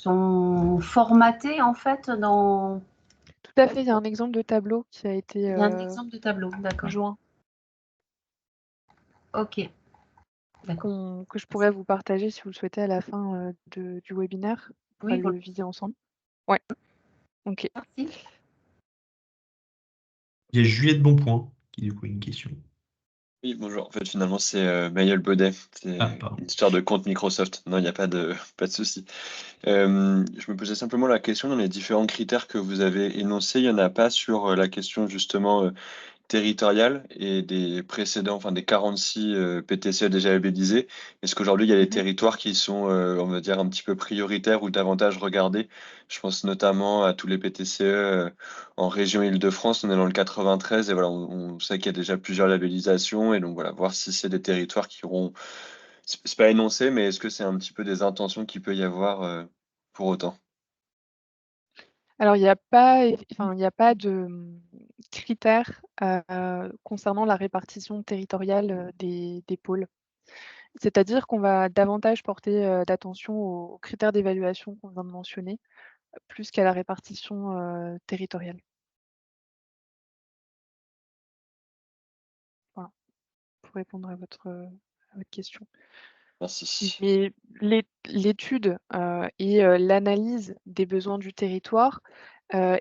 sont formatés en fait dans. tout à fait, il y a un exemple de tableau qui a été, Il y a un exemple de tableau, d'accord. joint, Ok, d'accord. que je pourrais vous partager si vous le souhaitez à la fin, du webinaire. On pourra Oui, le viser ensemble. Ouais, OK. merci. Il y a Juliette Bonpoint qui du coup a une question. Oui, bonjour. En fait, finalement, c'est Maël Baudet. C'est Pardon. une histoire de compte Microsoft. Non, il n'y a pas de souci. Je me posais simplement la question dans les différents critères que vous avez énoncés, il n'y en a pas sur la question justement territoriale et des précédents, enfin des 46 PTCE déjà labellisés. Est-ce qu'aujourd'hui, il y a des territoires qui sont, on va dire, un petit peu prioritaires ou davantage regardés? Je pense notamment à tous les PTCE en région Île-de-France. On est dans le 93 et voilà, on sait qu'il y a déjà plusieurs labellisations et donc voilà, voir si c'est des territoires qui auront, c'est pas énoncé, mais est-ce que c'est un petit peu des intentions qu'il peut y avoir pour autant? Alors il n'y a pas il y a pas de, critères, concernant la répartition territoriale, des pôles. C'est-à-dire qu'on va davantage porter, d'attention aux critères d'évaluation qu'on vient de mentionner, plus qu'à la répartition, territoriale. Voilà, pour répondre à votre question. Merci. Mais l'étude, et l'analyse des besoins du territoire,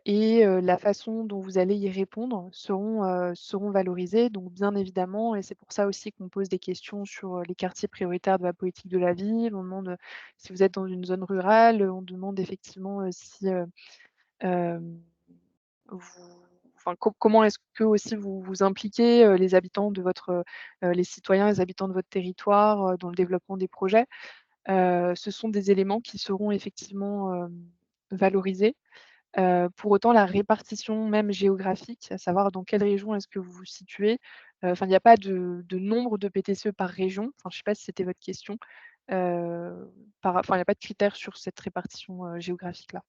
et la façon dont vous allez y répondre seront valorisées. Donc bien évidemment, et c'est pour ça aussi qu'on pose des questions sur, les quartiers prioritaires de la politique de la ville. On demande, si vous êtes dans une zone rurale, on demande effectivement, si, vous enfin, comment est-ce que aussi vous impliquez, les habitants de votre, les citoyens, les habitants de votre territoire, dans le développement des projets? Ce sont des éléments qui seront effectivement, valorisés. Pour autant, la répartition même géographique, à savoir dans quelle région est-ce que vous vous situez, enfin, il n'y a pas de nombre de PTCE par région. Enfin, je ne sais pas si c'était votre question. Enfin, il n'y a pas de critères sur cette répartition, géographique-là.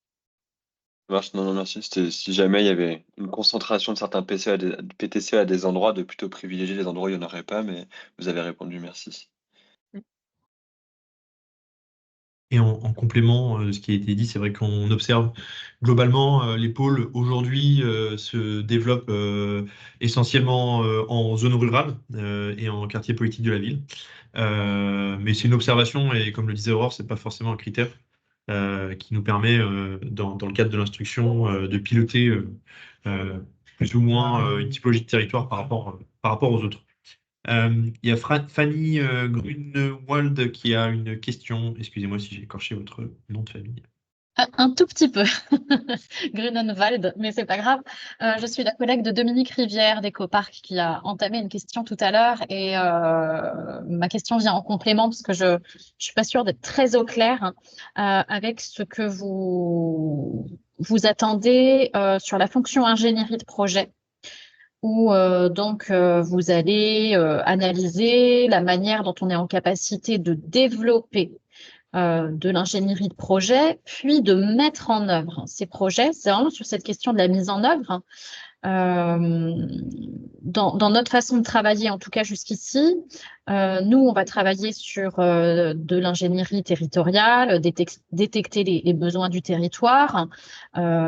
marche. Non, non, merci. C'était si jamais il y avait une concentration de certains PTC à des endroits, de plutôt privilégier les endroits où il n'y en aurait pas, mais vous avez répondu, merci. Et en complément de ce qui a été dit, c'est vrai qu'on observe globalement les pôles aujourd'hui se développent essentiellement en zone rurale et en quartier politique de la ville. Mais c'est une observation et comme le disait Aurore, c'est pas forcément un critère qui nous permet, dans le cadre de l'instruction, de piloter plus ou moins une typologie de territoire par rapport aux autres. Il y a Fanny Grunewald qui a une question. Excusez-moi si j'ai écorché votre nom de famille. Un tout petit peu, Grunenwald, mais c'est pas grave. Je suis la collègue de Dominique Rivière d'EcoPark qui a entamé une question tout à l'heure et ma question vient en complément parce que je suis pas sûre d'être très au clair avec ce que vous attendez sur la fonction ingénierie de projet où vous allez analyser la manière dont on est en capacité de développer de l'ingénierie de projet, puis de mettre en œuvre ces projets. C'est vraiment sur cette question de la mise en œuvre. Dans notre façon de travailler, en tout cas jusqu'ici, nous, on va travailler sur de l'ingénierie territoriale, détecter les besoins du territoire,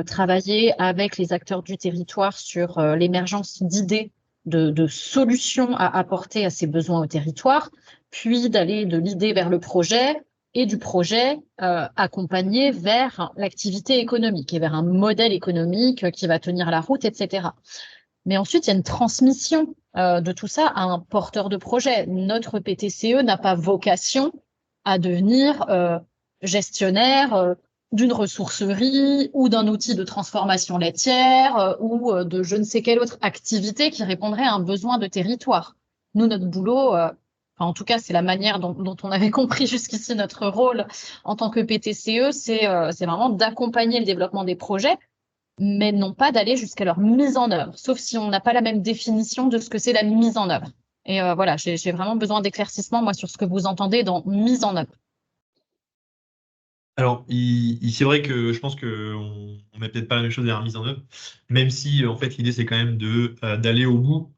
travailler avec les acteurs du territoire sur l'émergence d'idées, de solutions à apporter à ces besoins au territoire, puis d'aller de l'idée vers le projet et du projet accompagné vers l'activité économique et vers un modèle économique qui va tenir la route, etc. Mais ensuite, il y a une transmission de tout ça à un porteur de projet. Notre PTCE n'a pas vocation à devenir gestionnaire d'une ressourcerie ou d'un outil de transformation laitière ou de je ne sais quelle autre activité qui répondrait à un besoin de territoire. Nous, notre boulot, en tout cas, c'est la manière dont on avait compris jusqu'ici notre rôle en tant que PTCE, c'est vraiment d'accompagner le développement des projets, mais non pas d'aller jusqu'à leur mise en œuvre, sauf si on n'a pas la même définition de ce que c'est la mise en œuvre. Et voilà, j'ai vraiment besoin d'éclaircissement, moi, sur ce que vous entendez dans mise en œuvre. Alors, c'est vrai que je pense qu'on ne met peut-être pas la même chose derrière la mise en œuvre, même si en fait l'idée c'est quand même d'aller au bout,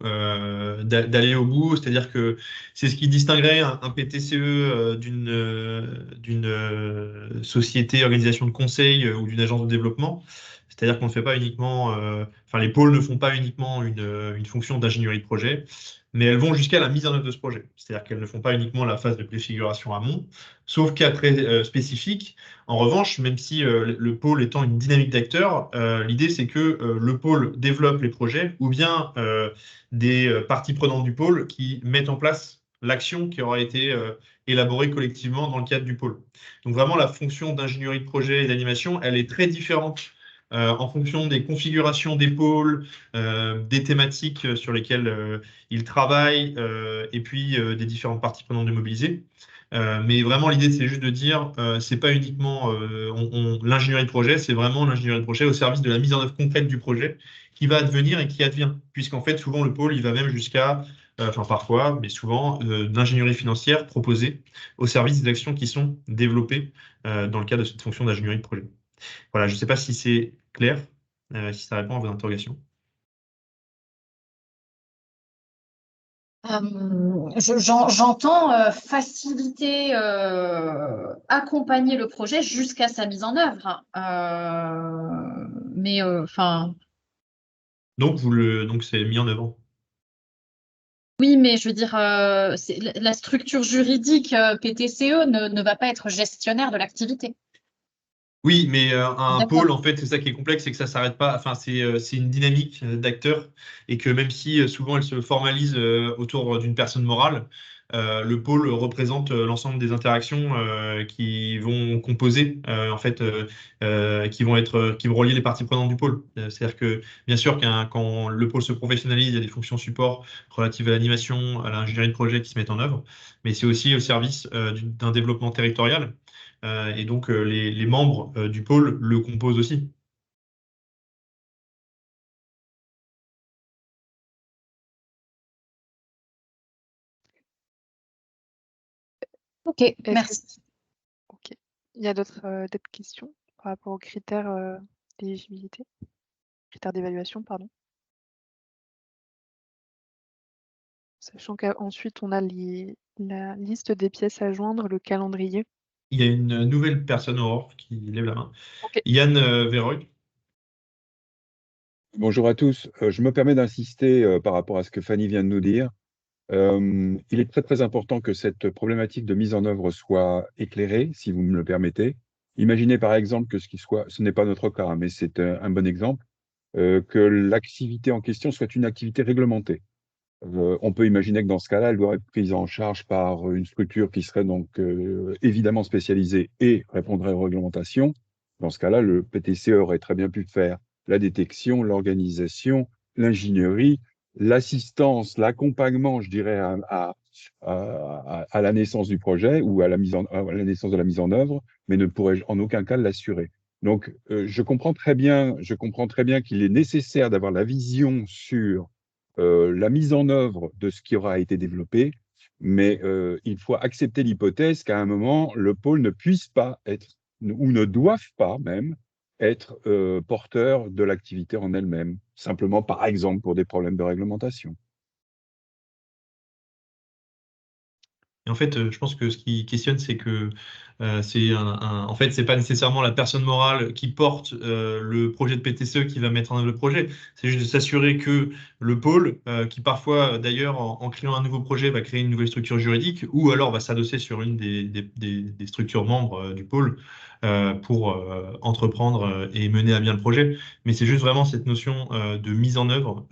c'est-à-dire que c'est ce qui distinguerait un PTCE d'une société, organisation de conseil ou d'une agence de développement. C'est-à-dire qu'on ne fait pas uniquement, enfin les pôles ne font pas uniquement une fonction d'ingénierie de projet, mais elles vont jusqu'à la mise en œuvre de ce projet. C'est-à-dire qu'elles ne font pas uniquement la phase de préfiguration amont, sauf cas très spécifique. En revanche, même si le pôle étant une dynamique d'acteurs, l'idée c'est que le pôle développe les projets ou bien des parties prenantes du pôle qui mettent en place l'action qui aura été élaborée collectivement dans le cadre du pôle. Donc vraiment, la fonction d'ingénierie de projet et d'animation, elle est très différente en fonction des configurations des pôles, des thématiques sur lesquelles ils travaillent et puis des différentes parties prenantes de mobiliser. Mais vraiment, l'idée, c'est juste de dire, c'est pas uniquement l'ingénierie de projet, c'est vraiment l'ingénierie de projet au service de la mise en œuvre concrète du projet qui va advenir et qui advient. Puisqu'en fait, souvent, le pôle, il va même jusqu'à, enfin parfois, mais souvent, d'ingénierie financière proposée au service des actions qui sont développées dans le cadre de cette fonction d'ingénierie de projet. Voilà, je ne sais pas si c'est clair, si ça répond à vos interrogations. J'entends faciliter, accompagner le projet jusqu'à sa mise en œuvre. Mais enfin. Donc, c'est mis en œuvre. Oui, mais je veux dire, la structure juridique PTCE ne va pas être gestionnaire de l'activité. Oui, mais un D'accord. pôle, en fait, c'est ça qui est complexe, c'est que ça s'arrête pas. Enfin, c'est une dynamique d'acteurs et que même si souvent elle se formalise autour d'une personne morale, le pôle représente l'ensemble des interactions qui vont composer, en fait, qui vont relier les parties prenantes du pôle. C'est-à-dire que, bien sûr, quand le pôle se professionnalise, il y a des fonctions support relatives à l'animation, à l'ingénierie de projet qui se mettent en œuvre, mais c'est aussi au service d'un développement territorial. Et donc, les membres du pôle le composent aussi. Ok, merci. Ok. Il y a d'autres questions par rapport aux critères d'éligibilité, critères d'évaluation, pardon. Sachant qu'ensuite, on a la liste des pièces à joindre, le calendrier. Il y a une nouvelle personne, Aurore, qui lève la main. Ok. Yann Véroy. Bonjour à tous. Je me permets d'insister par rapport à ce que Fanny vient de nous dire. Il est très très important que cette problématique de mise en œuvre soit éclairée, si vous me le permettez. Imaginez par exemple que ce n'est pas notre cas, hein, mais c'est un bon exemple, que l'activité en question soit une activité réglementée. On peut imaginer que dans ce cas-là, elle doit être prise en charge par une structure qui serait donc évidemment spécialisée et répondrait aux réglementations. Dans ce cas-là, le PTCE aurait très bien pu faire la détection, l'organisation, l'ingénierie, l'assistance, l'accompagnement, je dirais, à la naissance du projet ou à la naissance de la mise en œuvre, mais ne pourrait en aucun cas l'assurer. Donc, je comprends très bien qu'il est nécessaire d'avoir la vision sur la mise en œuvre de ce qui aura été développé, mais il faut accepter l'hypothèse qu'à un moment, le pôle ne puisse pas être, ou ne doive pas même, être porteur de l'activité en elle-même, simplement par exemple pour des problèmes de réglementation. Et en fait, je pense que ce qui questionne, c'est que en fait, c'est pas nécessairement la personne morale qui porte le projet de PTCE qui va mettre en œuvre le projet. C'est juste de s'assurer que le pôle, qui parfois, d'ailleurs, en créant un nouveau projet, va créer une nouvelle structure juridique, ou alors va s'adosser sur une des structures membres du pôle pour entreprendre et mener à bien le projet. Mais c'est juste vraiment cette notion de mise en œuvre.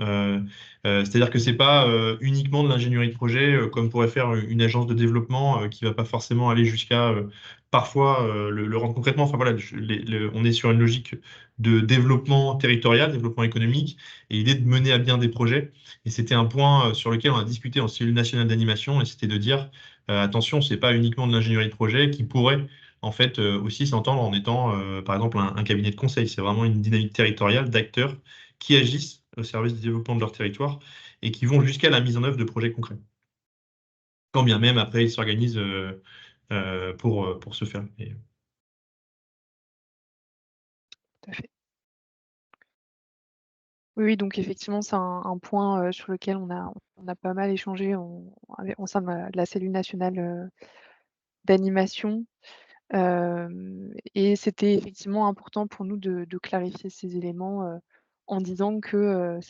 C'est-à-dire que c'est pas uniquement de l'ingénierie de projet comme pourrait faire une agence de développement qui va pas forcément aller jusqu'à parfois le rendre concrètement. Enfin voilà, on est sur une logique de développement territorial, développement économique, et l'idée de mener à bien des projets. Et c'était un point sur lequel on a discuté en cellule nationale d'animation, et c'était de dire attention, c'est pas uniquement de l'ingénierie de projet qui pourrait en fait aussi s'entendre en étant par exemple un cabinet de conseil. C'est vraiment une dynamique territoriale d'acteurs qui agissent au service du développement de leur territoire et qui vont jusqu'à la mise en œuvre de projets concrets. Quand bien même, après, ils s'organisent pour ce faire. Tout à fait. Oui, donc effectivement, c'est un point sur lequel on a pas mal échangé au sein de la cellule nationale d'animation. Et c'était effectivement important pour nous de clarifier ces éléments en disant que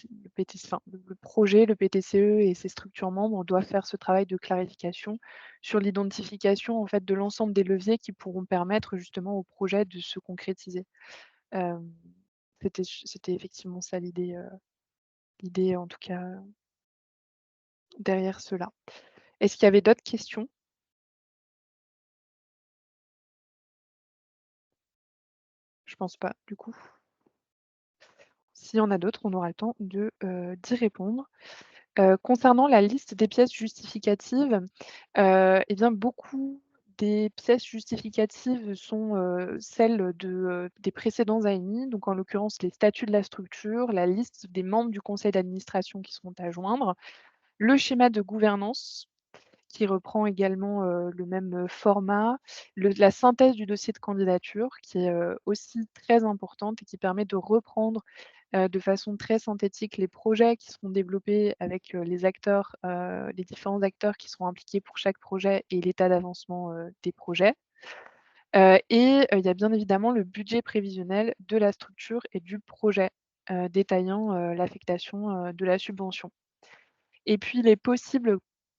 le projet, le PTCE et ses structures membres doivent faire ce travail de clarification sur l'identification en fait, de l'ensemble des leviers qui pourront permettre justement au projet de se concrétiser. C'était effectivement ça l'idée en tout cas derrière cela. Est-ce qu'il y avait d'autres questions? Je pense pas, du coup. S'il y en a d'autres, on aura le temps d'y répondre. Concernant la liste des pièces justificatives, eh bien, beaucoup des pièces justificatives sont celles des précédents ANI, donc en l'occurrence les statuts de la structure, la liste des membres du conseil d'administration qui seront à joindre, le schéma de gouvernance qui reprend également le même format, la synthèse du dossier de candidature qui est aussi très importante et qui permet de reprendre de façon très synthétique les projets qui seront développés avec les acteurs, les différents acteurs qui seront impliqués pour chaque projet et l'état d'avancement des projets. Il y a bien évidemment le budget prévisionnel de la structure et du projet détaillant l'affectation de la subvention. Et puis, il est possible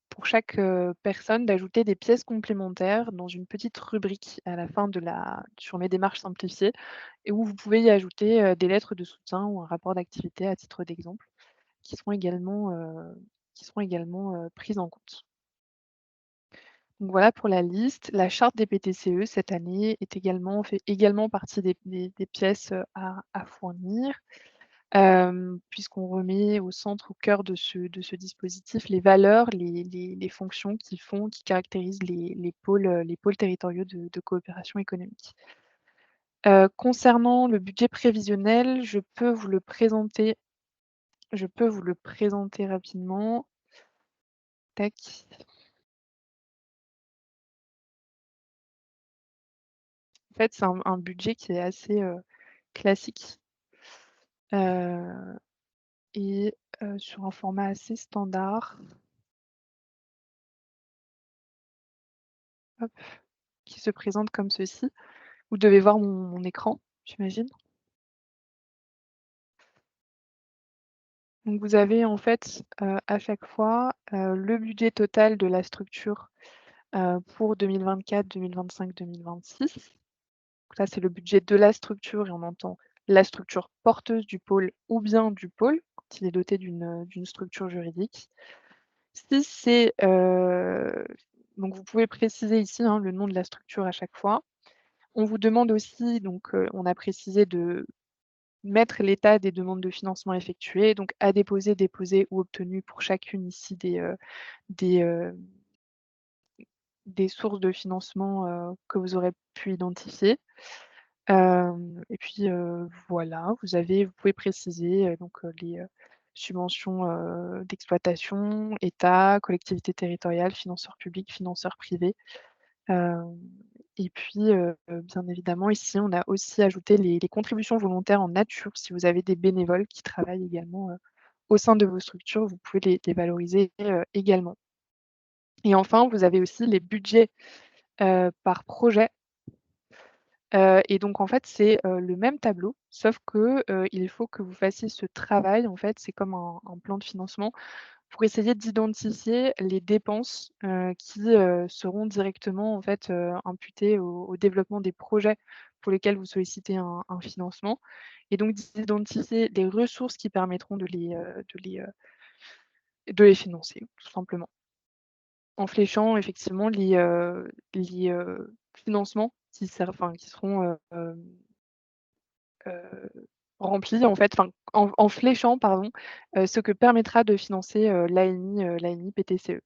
pour chaque personne d'ajouter des pièces complémentaires dans une petite rubrique à la fin sur mes démarches simplifiées et où vous pouvez y ajouter des lettres de soutien ou un rapport d'activité à titre d'exemple qui seront également prises en compte. Donc voilà pour la liste. La charte des PTCE cette année fait également partie des pièces à fournir. Puisqu'on remet au centre, au cœur de ce dispositif, les valeurs, les fonctions qui caractérisent les pôles territoriaux de coopération économique. Concernant le budget prévisionnel, je peux vous le présenter rapidement. Tac. En fait, c'est un budget qui est assez classique et sur un format assez standard. Hop, qui se présente comme ceci. Vous devez voir mon écran, j'imagine. Donc vous avez en fait, à chaque fois, le budget total de la structure, pour 2024, 2025, 2026. Donc là, c'est le budget de la structure et on entend la structure porteuse du pôle ou bien du pôle, quand il est doté d'une structure juridique. Si c'est, donc vous pouvez préciser ici, hein, le nom de la structure à chaque fois. On vous demande aussi, donc, on a précisé de mettre l'état des demandes de financement effectuées, donc à déposer, déposées ou obtenues pour chacune ici des, des sources de financement, que vous aurez pu identifier. Et puis, voilà, vous pouvez préciser, donc, les, subventions, d'exploitation, État, collectivités territoriales, financeurs publics, financeurs privés. Hem Et puis, bien évidemment, ici, on a aussi ajouté les contributions volontaires en nature. Si vous avez des bénévoles qui travaillent également, au sein de vos structures, vous pouvez les valoriser, également. Et enfin, vous avez aussi les budgets, par projet. Et donc en fait, c'est, le même tableau, sauf que, il faut que vous fassiez ce travail, en fait, c'est comme un plan de financement pour essayer d'identifier les dépenses, qui, seront directement en fait, imputées au développement des projets pour lesquels vous sollicitez un financement et donc d'identifier les ressources qui permettront de les financer, tout simplement. En fléchant effectivement les financements qui seront, remplis en fait, enfin en fléchant pardon, ce que permettra de financer, l'AMI PTCE,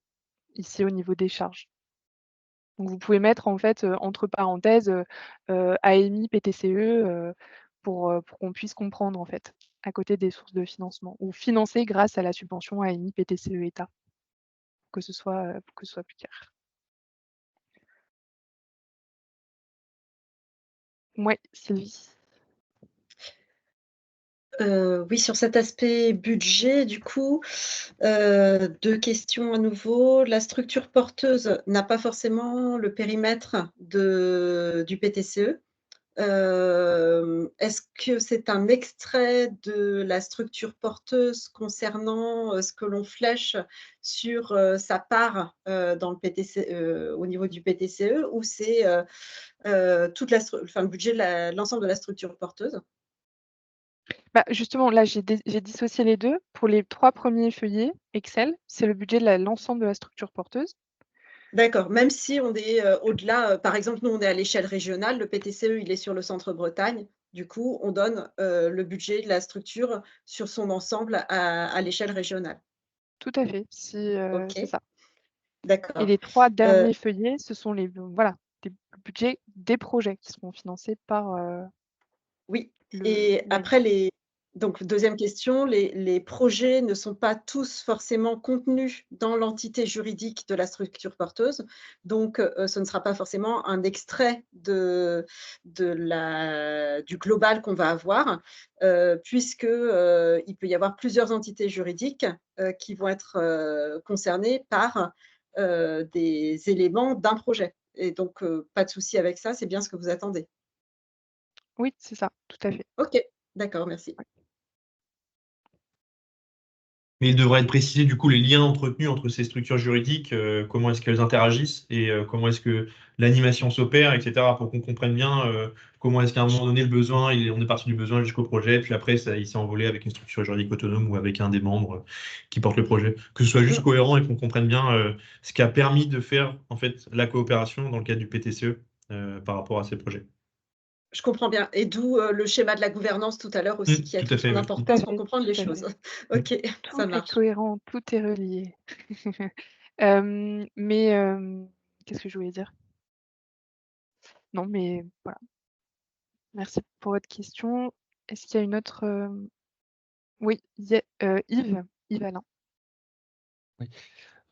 ici au niveau des charges. Donc vous pouvez mettre en fait, entre parenthèses, AMI PTCE, pour qu'on puisse comprendre en fait, à côté des sources de financement ou financer grâce à la subvention AMI PTCE État, pour que ce soit plus clair. Ouais, Sylvie? Oui, sur cet aspect budget, du coup, 2 questions à nouveau. La structure porteuse n'a pas forcément le périmètre du PTCE. Est-ce que c'est un extrait de la structure porteuse concernant, ce que l'on flèche sur, sa part, dans le au niveau du PTCE ou c'est, toute le budget de l'ensemble de la structure porteuse? Bah, justement, là, j'ai dissocié les 2. Pour les 3 premiers feuillets Excel, c'est le budget de l'ensemble de la structure porteuse. D'accord, même si on est, au-delà, par exemple, nous, on est à l'échelle régionale, le PTCE, il est sur le centre Bretagne. Du coup, on donne, le budget de la structure sur son ensemble à l'échelle régionale. Tout à fait, c'est OK, ça. Et d'accord. les 3 Heu, derniers feuillets, ce sont voilà, des budgets des projets qui seront financés par, oui le et l'AMI. après donc 2e question, les projets ne sont pas tous forcément contenus dans l'entité juridique de la structure porteuse. Donc, ce ne sera pas forcément un extrait du global qu'on va avoir, puisque, il peut y avoir plusieurs entités juridiques, qui vont être, concernées par, des éléments d'un projet et donc, pas de souci avec ça, c'est bien ce que vous attendez? Oui, c'est ça, tout à fait. OK, d'accord, merci. Ouais. Mais il devrait être précisé du coup les liens entretenus entre ces structures juridiques, comment est-ce qu'elles interagissent et comment est-ce que l'animation s'opère, etc. pour qu'on comprenne bien comment est-ce qu'à un moment donné le besoin, on est parti du besoin jusqu'au projet, puis après ça, il s'est envolé avec une structure juridique autonome ou avec un des membres qui porte le projet. Que ce soit juste Mmh. cohérent et qu'on comprenne bien ce qui a permis de faire en fait la coopération dans le cadre du PTCE par rapport à ces projets. Je comprends bien et d'où, le schéma de la gouvernance tout à l'heure aussi qui a Tout à toute fait, son oui. Tout à importance pour fait, comprendre les tout à choses. fait. Mm. OK, Tout ça est marche. cohérent, tout est relié. Mais qu'est-ce que je voulais dire? Non, mais voilà. Merci pour votre question. Est-ce qu'il y a une autre, oui, Yves Alain. Oui.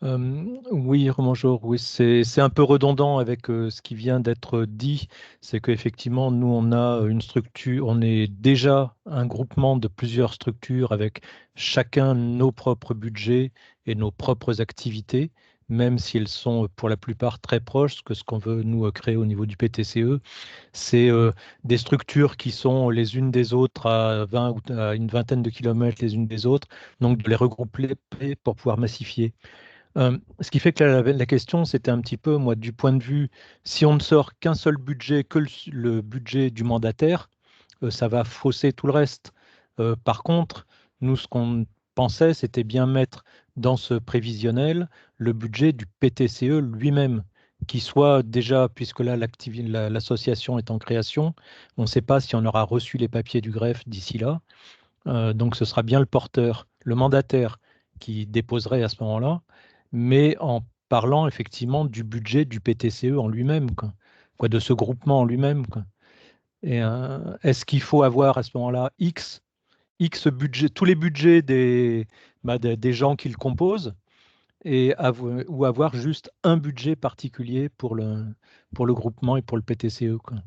Oui, bonjour. Oui, c'est un peu redondant avec ce qui vient d'être dit. C'est qu'effectivement, nous, on a une structure, on est déjà un groupement de plusieurs structures avec chacun nos propres budgets et nos propres activités, même si elles sont pour la plupart très proches, que ce qu'on veut nous créer au niveau du PTCE. C'est des structures qui sont les unes des autres à 20 ou à une vingtaine de kilomètres les unes des autres, donc de les regrouper pour pouvoir massifier. Ce qui fait que la question, c'était un petit peu, moi, du point de vue, si on ne sort qu'un seul budget, que le budget du mandataire, ça va fausser tout le reste. Par contre, nous, ce qu'on pensait, c'était bien mettre dans ce prévisionnel le budget du PTCE lui-même, qui soit déjà, puisque là, l'association est en création, on ne sait pas si on aura reçu les papiers du greffe d'ici là. Donc, ce sera bien le porteur, le mandataire qui déposerait à ce moment-là, mais en parlant effectivement du budget du PTCE en lui-même, quoi, de ce groupement en lui-même, quoi. Et est-ce qu'il faut avoir à ce moment-là X budget, tous les budgets des gens qui le composent, ou avoir juste un budget particulier pour le groupement et pour le PTCE, quoi.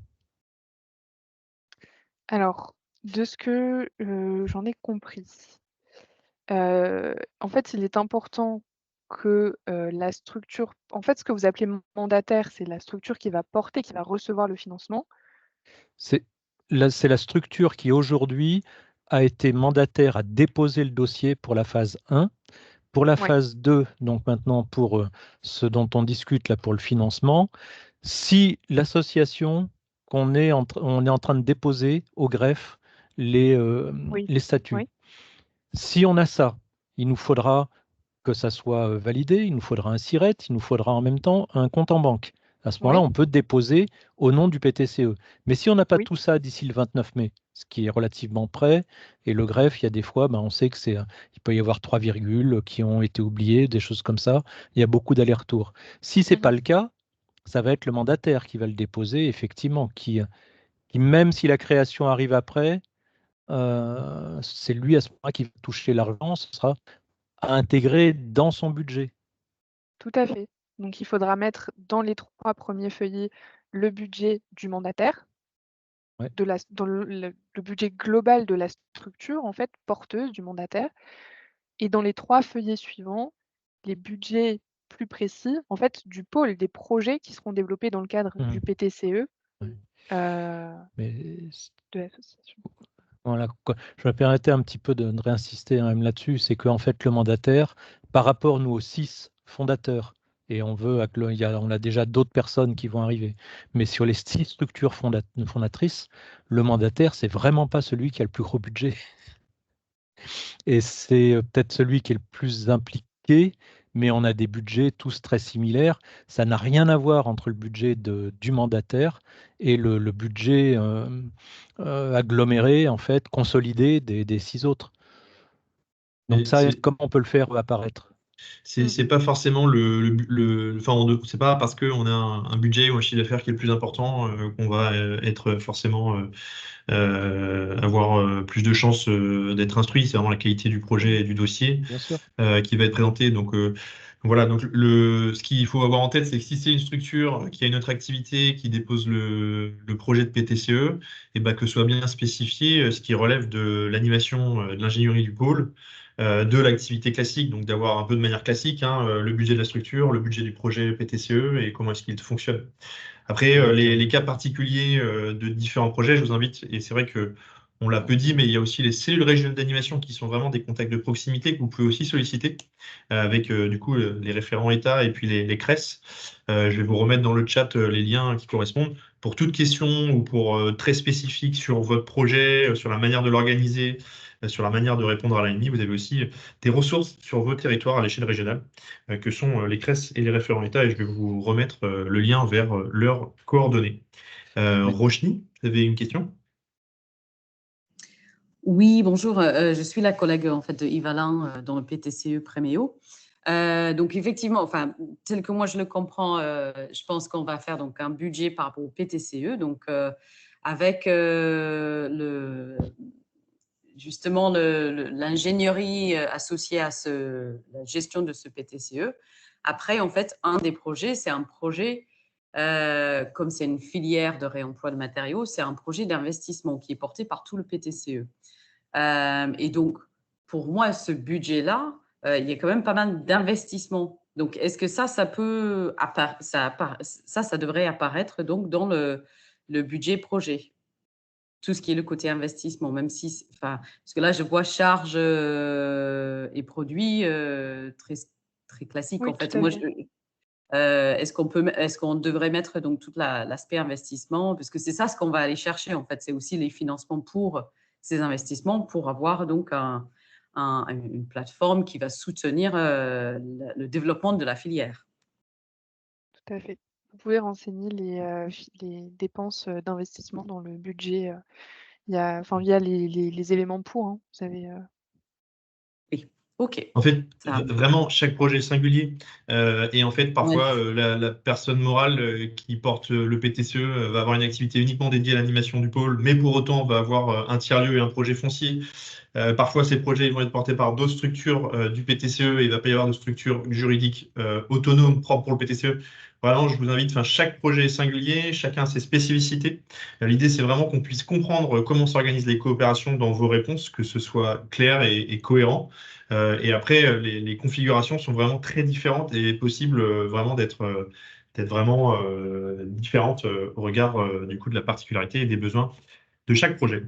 Alors, de ce que, j'en ai compris, en fait, il est important que, la structure en fait, ce que vous appelez mandataire, c'est la structure qui va porter, qui va recevoir le financement. C'est la structure qui aujourd'hui a été mandataire à déposer le dossier pour la phase 1. Pour la Ouais, phase 2, donc maintenant pour ce dont on discute là pour le financement, si l'association on est en train de déposer au greffe oui, les statuts, oui, si on a ça, il nous faudra que ça soit validé, il nous faudra un SIRET, il nous faudra en même temps un compte en banque. À ce moment-là, oui, on peut déposer au nom du PTCE. Mais si on n'a pas oui. tout ça d'ici le 29 mai, ce qui est relativement près, et le greffe, il y a des fois, on sait que il peut y avoir 3 virgules qui ont été oubliées, des choses comme ça. Il y a beaucoup d'allers-retours. Si ce n'est pas Mmh. le cas, ça va être le mandataire qui va le déposer, effectivement, qui même si la création arrive après, c'est lui à ce moment-là qui va toucher l'argent, ce sera à intégrer dans son budget. Tout à fait. Donc il faudra mettre dans les 3 premiers feuillets le budget du mandataire, Ouais. dans le budget global de la structure, en fait, porteuse du mandataire, et dans les 3 feuillets suivants, les budgets plus précis, en fait, du pôle, des projets qui seront développés dans le cadre Mmh. du PTCE, Ouais. heu, Mais de l'association. voilà, je me permettais un petit peu de réinsister même là-dessus, c'est qu'en fait, le mandataire, par rapport, nous, aux 6 fondateurs, et on a déjà d'autres personnes qui vont arriver, mais sur les 6 structures fondatrices, le mandataire, c'est vraiment pas celui qui a le plus gros budget. Et c'est peut-être celui qui est le plus impliqué, mais on a des budgets tous très similaires. Ça n'a rien à voir entre le budget du mandataire et le budget aggloméré, en fait, consolidé des 6 autres. Donc Et ça, comment on peut le faire apparaître? c'est pas forcément enfin, c'est pas parce qu'on a un budget ou un chiffre d'affaires qui est le plus important qu'on va être forcément avoir plus de chances d'être instruit. C'est vraiment la qualité du projet et du dossier Bien sûr. qui va être présenté. Donc voilà, donc ce qu'il faut avoir en tête, c'est que si c'est une structure qui a une autre activité, qui dépose le projet de PTCE, et ben, que soit bien spécifié ce qui relève de l'animation, de l'ingénierie du pôle, de l'activité classique, donc d'avoir un peu de manière classique hein, le budget de la structure, le budget du projet PTCE et comment est-ce qu'il fonctionne. Après, les cas particuliers de différents projets, je vous invite, et c'est vrai que on l'a peu dit, mais il y a aussi les cellules régionales d'animation qui sont vraiment des contacts de proximité que vous pouvez aussi solliciter avec du coup les référents État et puis les CRES. Je vais vous remettre dans le chat les liens qui correspondent. Pour toute question ou pour très spécifique sur votre projet, sur la manière de l'organiser, sur la manière de répondre à l'ANI, vous avez aussi des ressources sur vos territoires à l'échelle régionale que sont les CRES et les référents État, et je vais vous remettre le lien vers leurs coordonnées. Rochny, vous avez une question? Oui, bonjour. Je suis la collègue en fait de Yves Alain dans le PTCE Préméo. Donc effectivement, enfin tel que moi je le comprends, je pense qu'on va faire donc un budget par rapport au PTCE, donc avec justement l'ingénierie associée à la gestion de ce PTCE. Après, en fait, un des projets, c'est un projet, comme c'est une filière de réemploi de matériaux, c'est un projet d'investissement qui est porté par tout le PTCE. Et donc, pour moi, ce budget-là, il y a quand même pas mal d'investissements. Donc, est-ce que ça devrait apparaître donc dans le budget projet? Tout ce qui est le côté investissement, même si, enfin, parce que là, je vois charges et produits très, très classiques. Oui, En fait, tout à moi, fait. est-ce qu'on devrait mettre donc tout l'aspect investissement, parce que c'est ça ce qu'on va aller chercher en fait, c'est aussi les financements pour ces investissements, pour avoir donc une plateforme qui va soutenir le développement de la filière. Tout à fait. Vous pouvez renseigner les dépenses d'investissement dans le budget. Il y a, enfin, via les éléments pour. Hein, vous savez. Oui, ok. En fait, Ça, vraiment, chaque projet est singulier. Et en fait, ouais. parfois, la personne morale qui porte le PTCE va avoir une activité uniquement dédiée à l'animation du pôle, mais pour autant va avoir un tiers-lieu et un projet foncier. Parfois, ces projets vont être portés par d'autres structures du PTCE et il va pas y avoir de structure juridique autonome propre pour le PTCE. Vraiment, je vous invite, enfin, chaque projet est singulier, chacun a ses spécificités. L'idée, c'est vraiment qu'on puisse comprendre comment s'organisent les coopérations dans vos réponses, que ce soit clair et cohérent. Et après, les configurations sont vraiment très différentes et possible vraiment d'être vraiment différentes au regard du coup de la particularité et des besoins de chaque projet.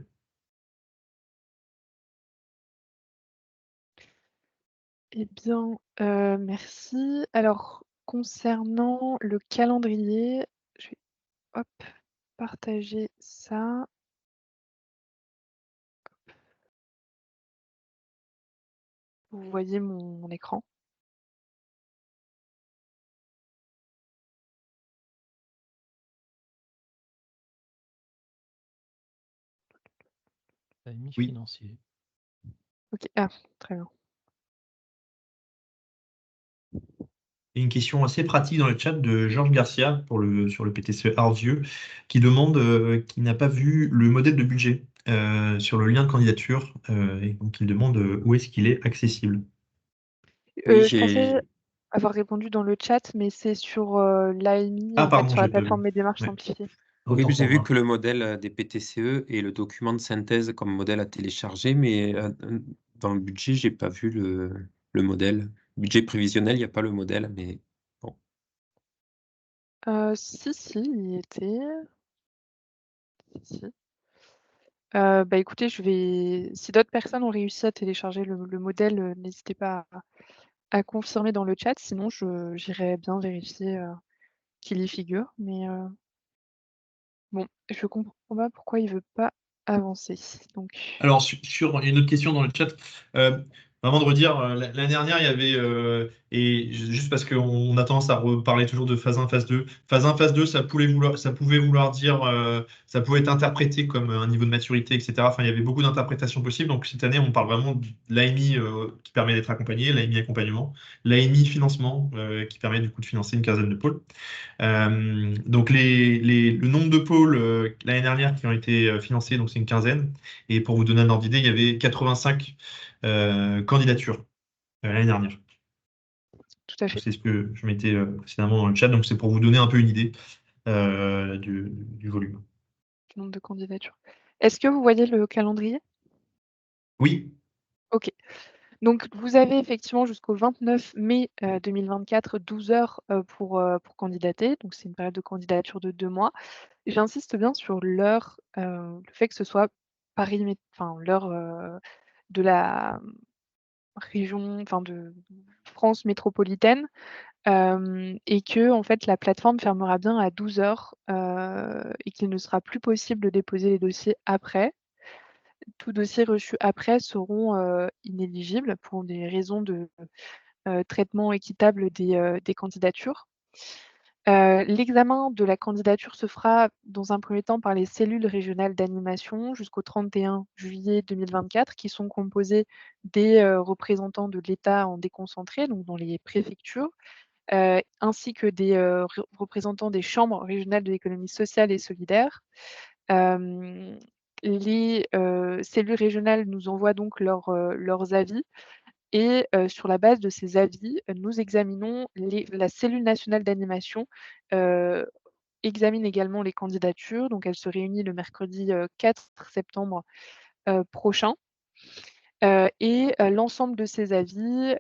Eh bien, merci. Alors, concernant le calendrier, je vais hop, partager ça. Vous voyez mon écran. AMI Oui. financier. Ok, ah, très bien. Et une question assez pratique dans le chat de Georges Garcia sur le PTCE Arvieux qui demande, qui n'a pas vu le modèle de budget sur le lien de candidature et donc il demande où est-ce qu'il est accessible. Oui, Je pensais avoir répondu dans le chat, mais c'est sur l'AMI, Ah en fait, pardon, sur la j'ai pas vu. plateforme Mes démarches Ouais. simplifiées. oui, Autant j'ai pour vu moi. que le modèle des PTCE et le document de synthèse comme modèle à télécharger, mais dans le budget, j'ai pas vu le modèle. Budget prévisionnel, il n'y a pas le modèle, mais bon. Si, il y était. Si. Bah écoutez, si d'autres personnes ont réussi à télécharger le modèle, n'hésitez pas à confirmer dans le chat, sinon j'irai bien vérifier qu'il y figure. Mais bon, je comprends pas pourquoi il veut pas avancer. Donc, Alors, sur une autre question dans le chat, vraiment de redire, l'année dernière, il y avait, juste parce qu'on a tendance à reparler toujours de phase 1, phase 2. Phase 1, phase 2, ça pouvait vouloir dire, ça pouvait être interprété comme un niveau de maturité, etc. Enfin, il y avait beaucoup d'interprétations possibles. Donc, cette année, on parle vraiment de l'AMI qui permet d'être accompagné, l'AMI accompagnement, l'AMI financement qui permet du coup de financer une quinzaine de pôles. Donc le nombre de pôles l'année dernière qui ont été financés, donc c'est une quinzaine. Et pour vous donner un ordre d'idée, il y avait 85 candidatures l'année dernière. tout à fait. C'est ce que je mettais précédemment dans le chat. Donc c'est pour vous donner un peu une idée du volume. Le nombre de candidatures. Est-ce que vous voyez le calendrier? Oui. Ok. Donc, vous avez effectivement jusqu'au 29 mai 2024 12 heures pour candidater. Donc, c'est une période de candidature de 2 mois. J'insiste bien sur l'heure, le fait que ce soit l'heure de la région, enfin de France métropolitaine, et que en fait la plateforme fermera bien à 12 heures et qu'il ne sera plus possible de déposer les dossiers après. Tout dossier reçu après seront inéligibles pour des raisons de traitement équitable des candidatures. L'examen de la candidature se fera dans un premier temps par les cellules régionales d'animation jusqu'au 31 juillet 2024 qui sont composées des représentants de l'État en déconcentré, donc dans les préfectures, ainsi que des représentants des chambres régionales de l'économie sociale et solidaire. les cellules régionales nous envoient donc leurs avis et sur la base de ces avis, nous examinons la cellule nationale d'animation, examine également les candidatures. Donc elle se réunit le mercredi, 4 septembre, prochain. Et l'ensemble de ces avis,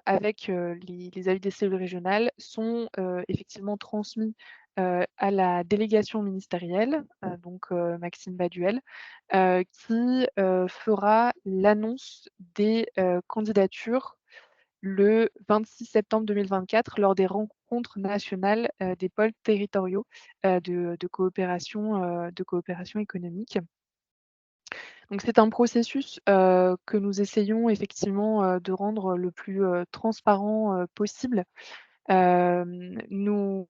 avec les avis des cellules régionales sont effectivement transmis à la délégation ministérielle, donc Maxime Baduel, qui fera l'annonce des candidatures le 26 septembre 2024 lors des rencontres nationales des pôles territoriaux de coopération économique. Donc c'est un processus que nous essayons effectivement de rendre le plus transparent possible. Nous,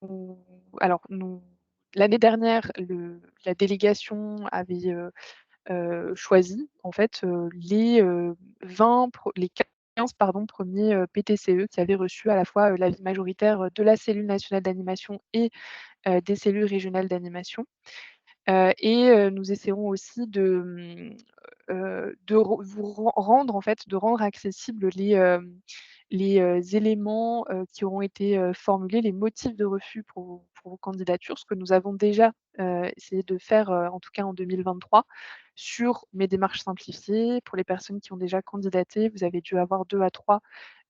l'année dernière, la délégation avait choisi en fait les 15 premiers PTCE qui avaient reçu à la fois l'avis majoritaire de la cellule nationale d'animation et des cellules régionales d'animation. Et nous essaierons aussi de rendre accessibles les éléments qui auront été formulés, les motifs de refus pour vos candidatures, ce que nous avons déjà essayé de faire, en tout cas en 2023, sur mes démarches simplifiées. Pour les personnes qui ont déjà candidaté, vous avez dû avoir 2 à 3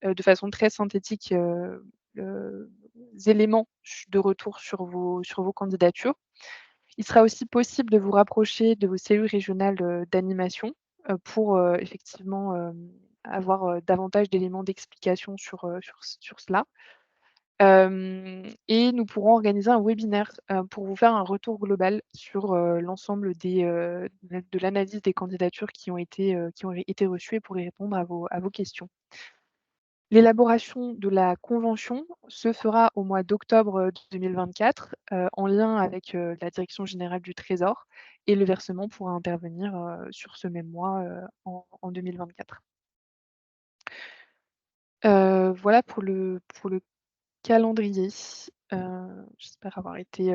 de façon très synthétique, éléments de retour sur vos candidatures. Il sera aussi possible de vous rapprocher de vos cellules régionales d'animation pour effectivement avoir davantage d'éléments d'explication sur cela. Et nous pourrons organiser un webinaire pour vous faire un retour global sur l'ensemble de l'analyse des candidatures qui ont été reçues et pour y répondre à vos questions. L'élaboration de la convention se fera au mois d'octobre 2024 en lien avec la Direction générale du Trésor et le versement pourra intervenir sur ce même mois en 2024. Voilà pour le calendrier. J'espère avoir été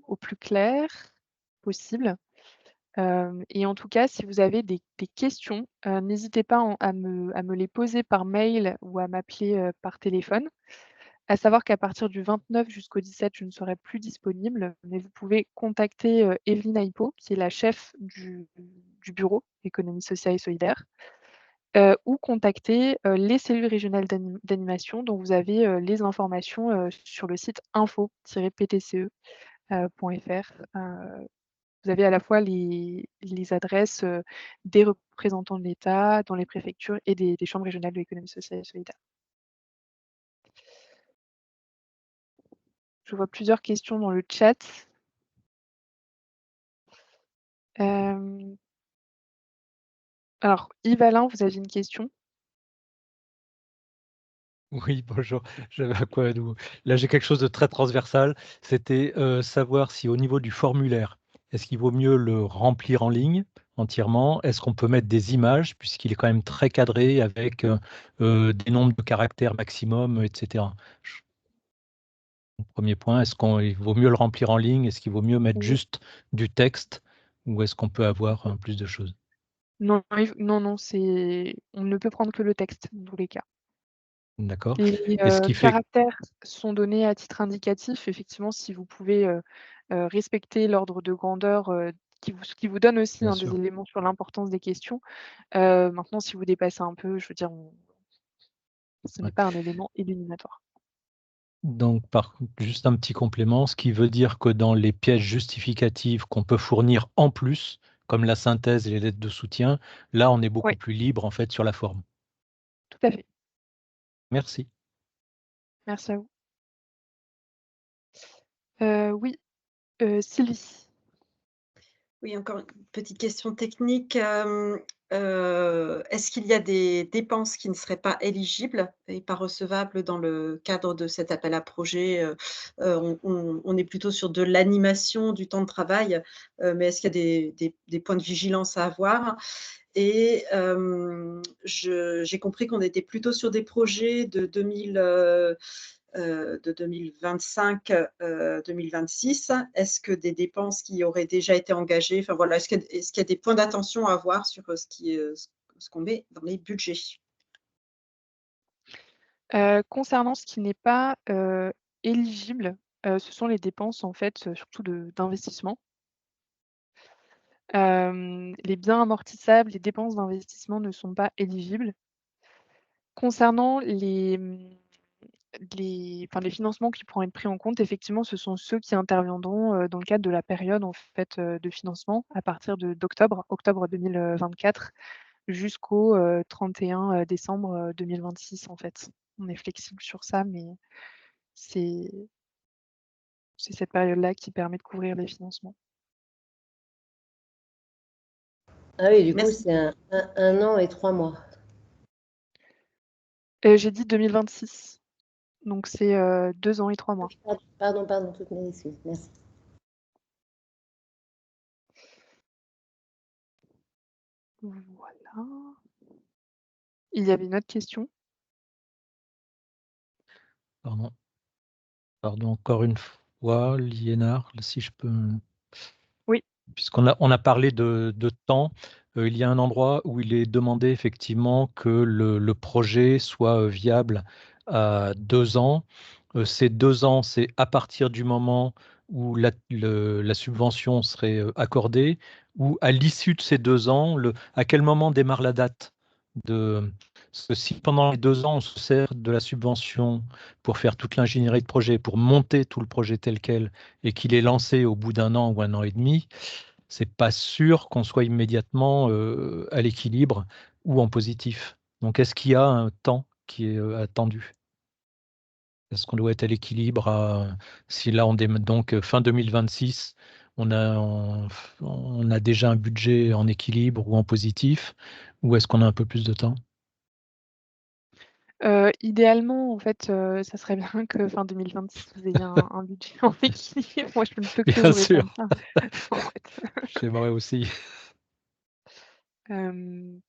au plus clair possible. Et en tout cas, si vous avez des questions, n'hésitez pas à me les poser par mail ou à m'appeler par téléphone. À savoir qu'à partir du 29 jusqu'au 17, je ne serai plus disponible, mais vous pouvez contacter Evelyne Aipo, qui est la chef du bureau Économie sociale et solidaire, ou contacter les cellules régionales d'animation dont vous avez les informations sur le site info-ptce.fr. Vous avez à la fois les adresses des représentants de l'État dans les préfectures et des chambres régionales de l'économie sociale et solidaire. Je vois plusieurs questions dans le chat. Alors, Yves Alain, vous avez une question? Oui, bonjour. J'avais à quoi là, j'ai quelque chose de très transversal. C'était savoir si au niveau du formulaire, est-ce qu'il vaut mieux le remplir en ligne entièrement? Est-ce qu'on peut mettre des images, puisqu'il est quand même très cadré avec des nombres de caractères maximum, etc. Premier point, est-ce qu'il vaut mieux le remplir en ligne? Est-ce qu'il vaut mieux mettre Oui. juste du texte ou est-ce qu'on peut avoir plus de choses? Non, non, on ne peut prendre que le texte dans tous les cas. D'accord. Les Et ce qui fait caractères sont donnés à titre indicatif. Effectivement, si vous pouvez respecter l'ordre de grandeur qui vous donne aussi bien des sûr. éléments sur l'importance des questions. Maintenant, si vous dépassez un peu, je veux dire, ce n'est Ouais. pas un élément éliminatoire. Donc, juste un petit complément, ce qui veut dire que dans les pièces justificatives qu'on peut fournir en plus, comme la synthèse et les lettres de soutien, là, on est beaucoup Oui, plus libre en fait sur la forme. tout à fait. Merci. Merci à vous. Oui, Sylvie. Oui, encore une petite question technique. Est-ce qu'il y a des dépenses qui ne seraient pas éligibles et pas recevables dans le cadre de cet appel à projet? On est plutôt sur de l'animation du temps de travail, mais est-ce qu'il y a des points de vigilance à avoir? Et j'ai compris qu'on était plutôt sur des projets de de 2025-2026, est-ce que des dépenses qui auraient déjà été engagées, enfin voilà, est-ce qu'il y a des points d'attention à avoir sur ce qu'on met dans les budgets? Concernant ce qui n'est pas, éligible, ce sont les dépenses en fait, surtout d'investissement. Les biens amortissables, les dépenses d'investissement ne sont pas éligibles. Concernant les financements qui pourront être pris en compte, effectivement, ce sont ceux qui interviendront, dans le cadre de la période en fait, de financement à partir octobre 2024 jusqu'au, 31 décembre, 2026 en fait. On est flexible sur ça, mais c'est cette période-là qui permet de couvrir les financements. Ah oui, du coup, Merci. c'est un an et 3 mois. J'ai dit 2026, donc c'est, 2 ans et 3 mois. Pardon, toutes mes excuses. Merci. Voilà. Il y avait une autre question? Pardon. Pardon encore une fois, Liénard, si je peux. Oui. Puisqu'on a parlé de temps, il y a un endroit où il est demandé effectivement que le projet soit viable à 2 ans. Ces 2 ans, c'est à partir du moment où la subvention serait accordée, ou à l'issue de ces 2 ans, à quel moment démarre la date de. Parce que si pendant les 2 ans, on se sert de la subvention pour faire toute l'ingénierie de projet, pour monter tout le projet tel quel, et qu'il est lancé au bout d'1 an ou 1 an et demi, c'est pas sûr qu'on soit immédiatement à l'équilibre ou en positif. Donc, est-ce qu'il y a un temps qui est attendu? Est-ce qu'on doit être à l'équilibre si là, donc fin 2026, on a déjà un budget en équilibre ou en positif, ou est-ce qu'on a un peu plus de temps? Idéalement, en fait, ça serait bien que fin 2026, vous ayez un budget en équilibre. Moi, je ne peux que Bien vous répondre sûr. ça, en fait. J'aimerais aussi. En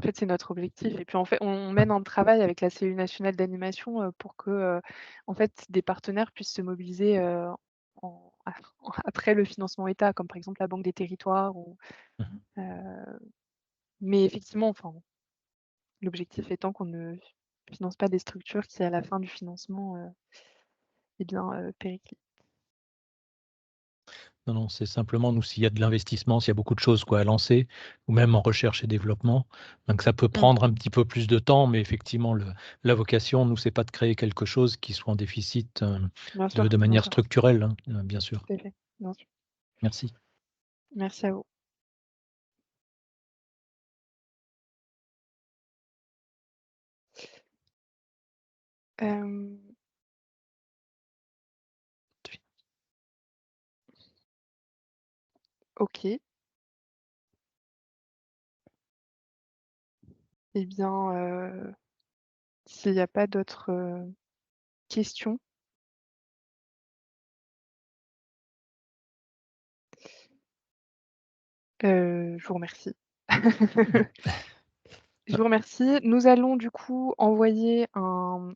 fait, c'est notre objectif et puis, en fait, on mène un travail avec la cellule nationale d'animation, pour que, en fait, des partenaires puissent se mobiliser, en après le financement État, comme par exemple la Banque des territoires ou Mmh. mais effectivement, enfin, l'objectif étant qu'on ne finance pas des structures qui, à la fin du financement, eh bien, périclitent. Non, c'est simplement nous, s'il y a de l'investissement, s'il y a beaucoup de choses à lancer, ou même en recherche et développement, donc ça peut prendre un petit peu plus de temps, mais effectivement, la vocation, nous, c'est pas de créer quelque chose qui soit en déficit Bien sûr, de bien manière sûr. structurelle, hein, bien sûr. Tout à fait, bien sûr. Merci. Merci à vous. Hem OK. Eh bien, s'il y a pas d'autres, questions? Je vous remercie. Je vous remercie. Nous allons du coup envoyer un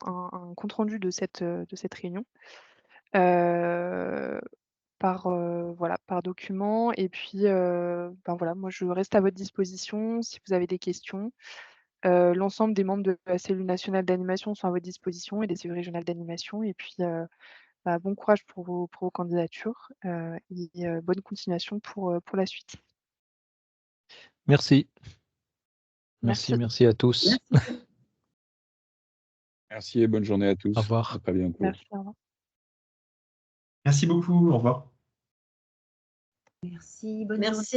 compte rendu de cette réunion, heu, voilà, par document et puis, voilà, moi je reste à votre disposition si vous avez des questions. L'ensemble des membres de la cellule nationale d'animation sont à votre disposition et des cellules régionales d'animation et puis, bon courage pour vos candidatures, et bonne continuation pour la suite. Merci. Merci. Merci à tous. Merci. Merci et bonne journée à Au tous. revoir. À très bientôt. Merci, au revoir. Merci beaucoup. Au revoir. Merci, bonne journée. Merci.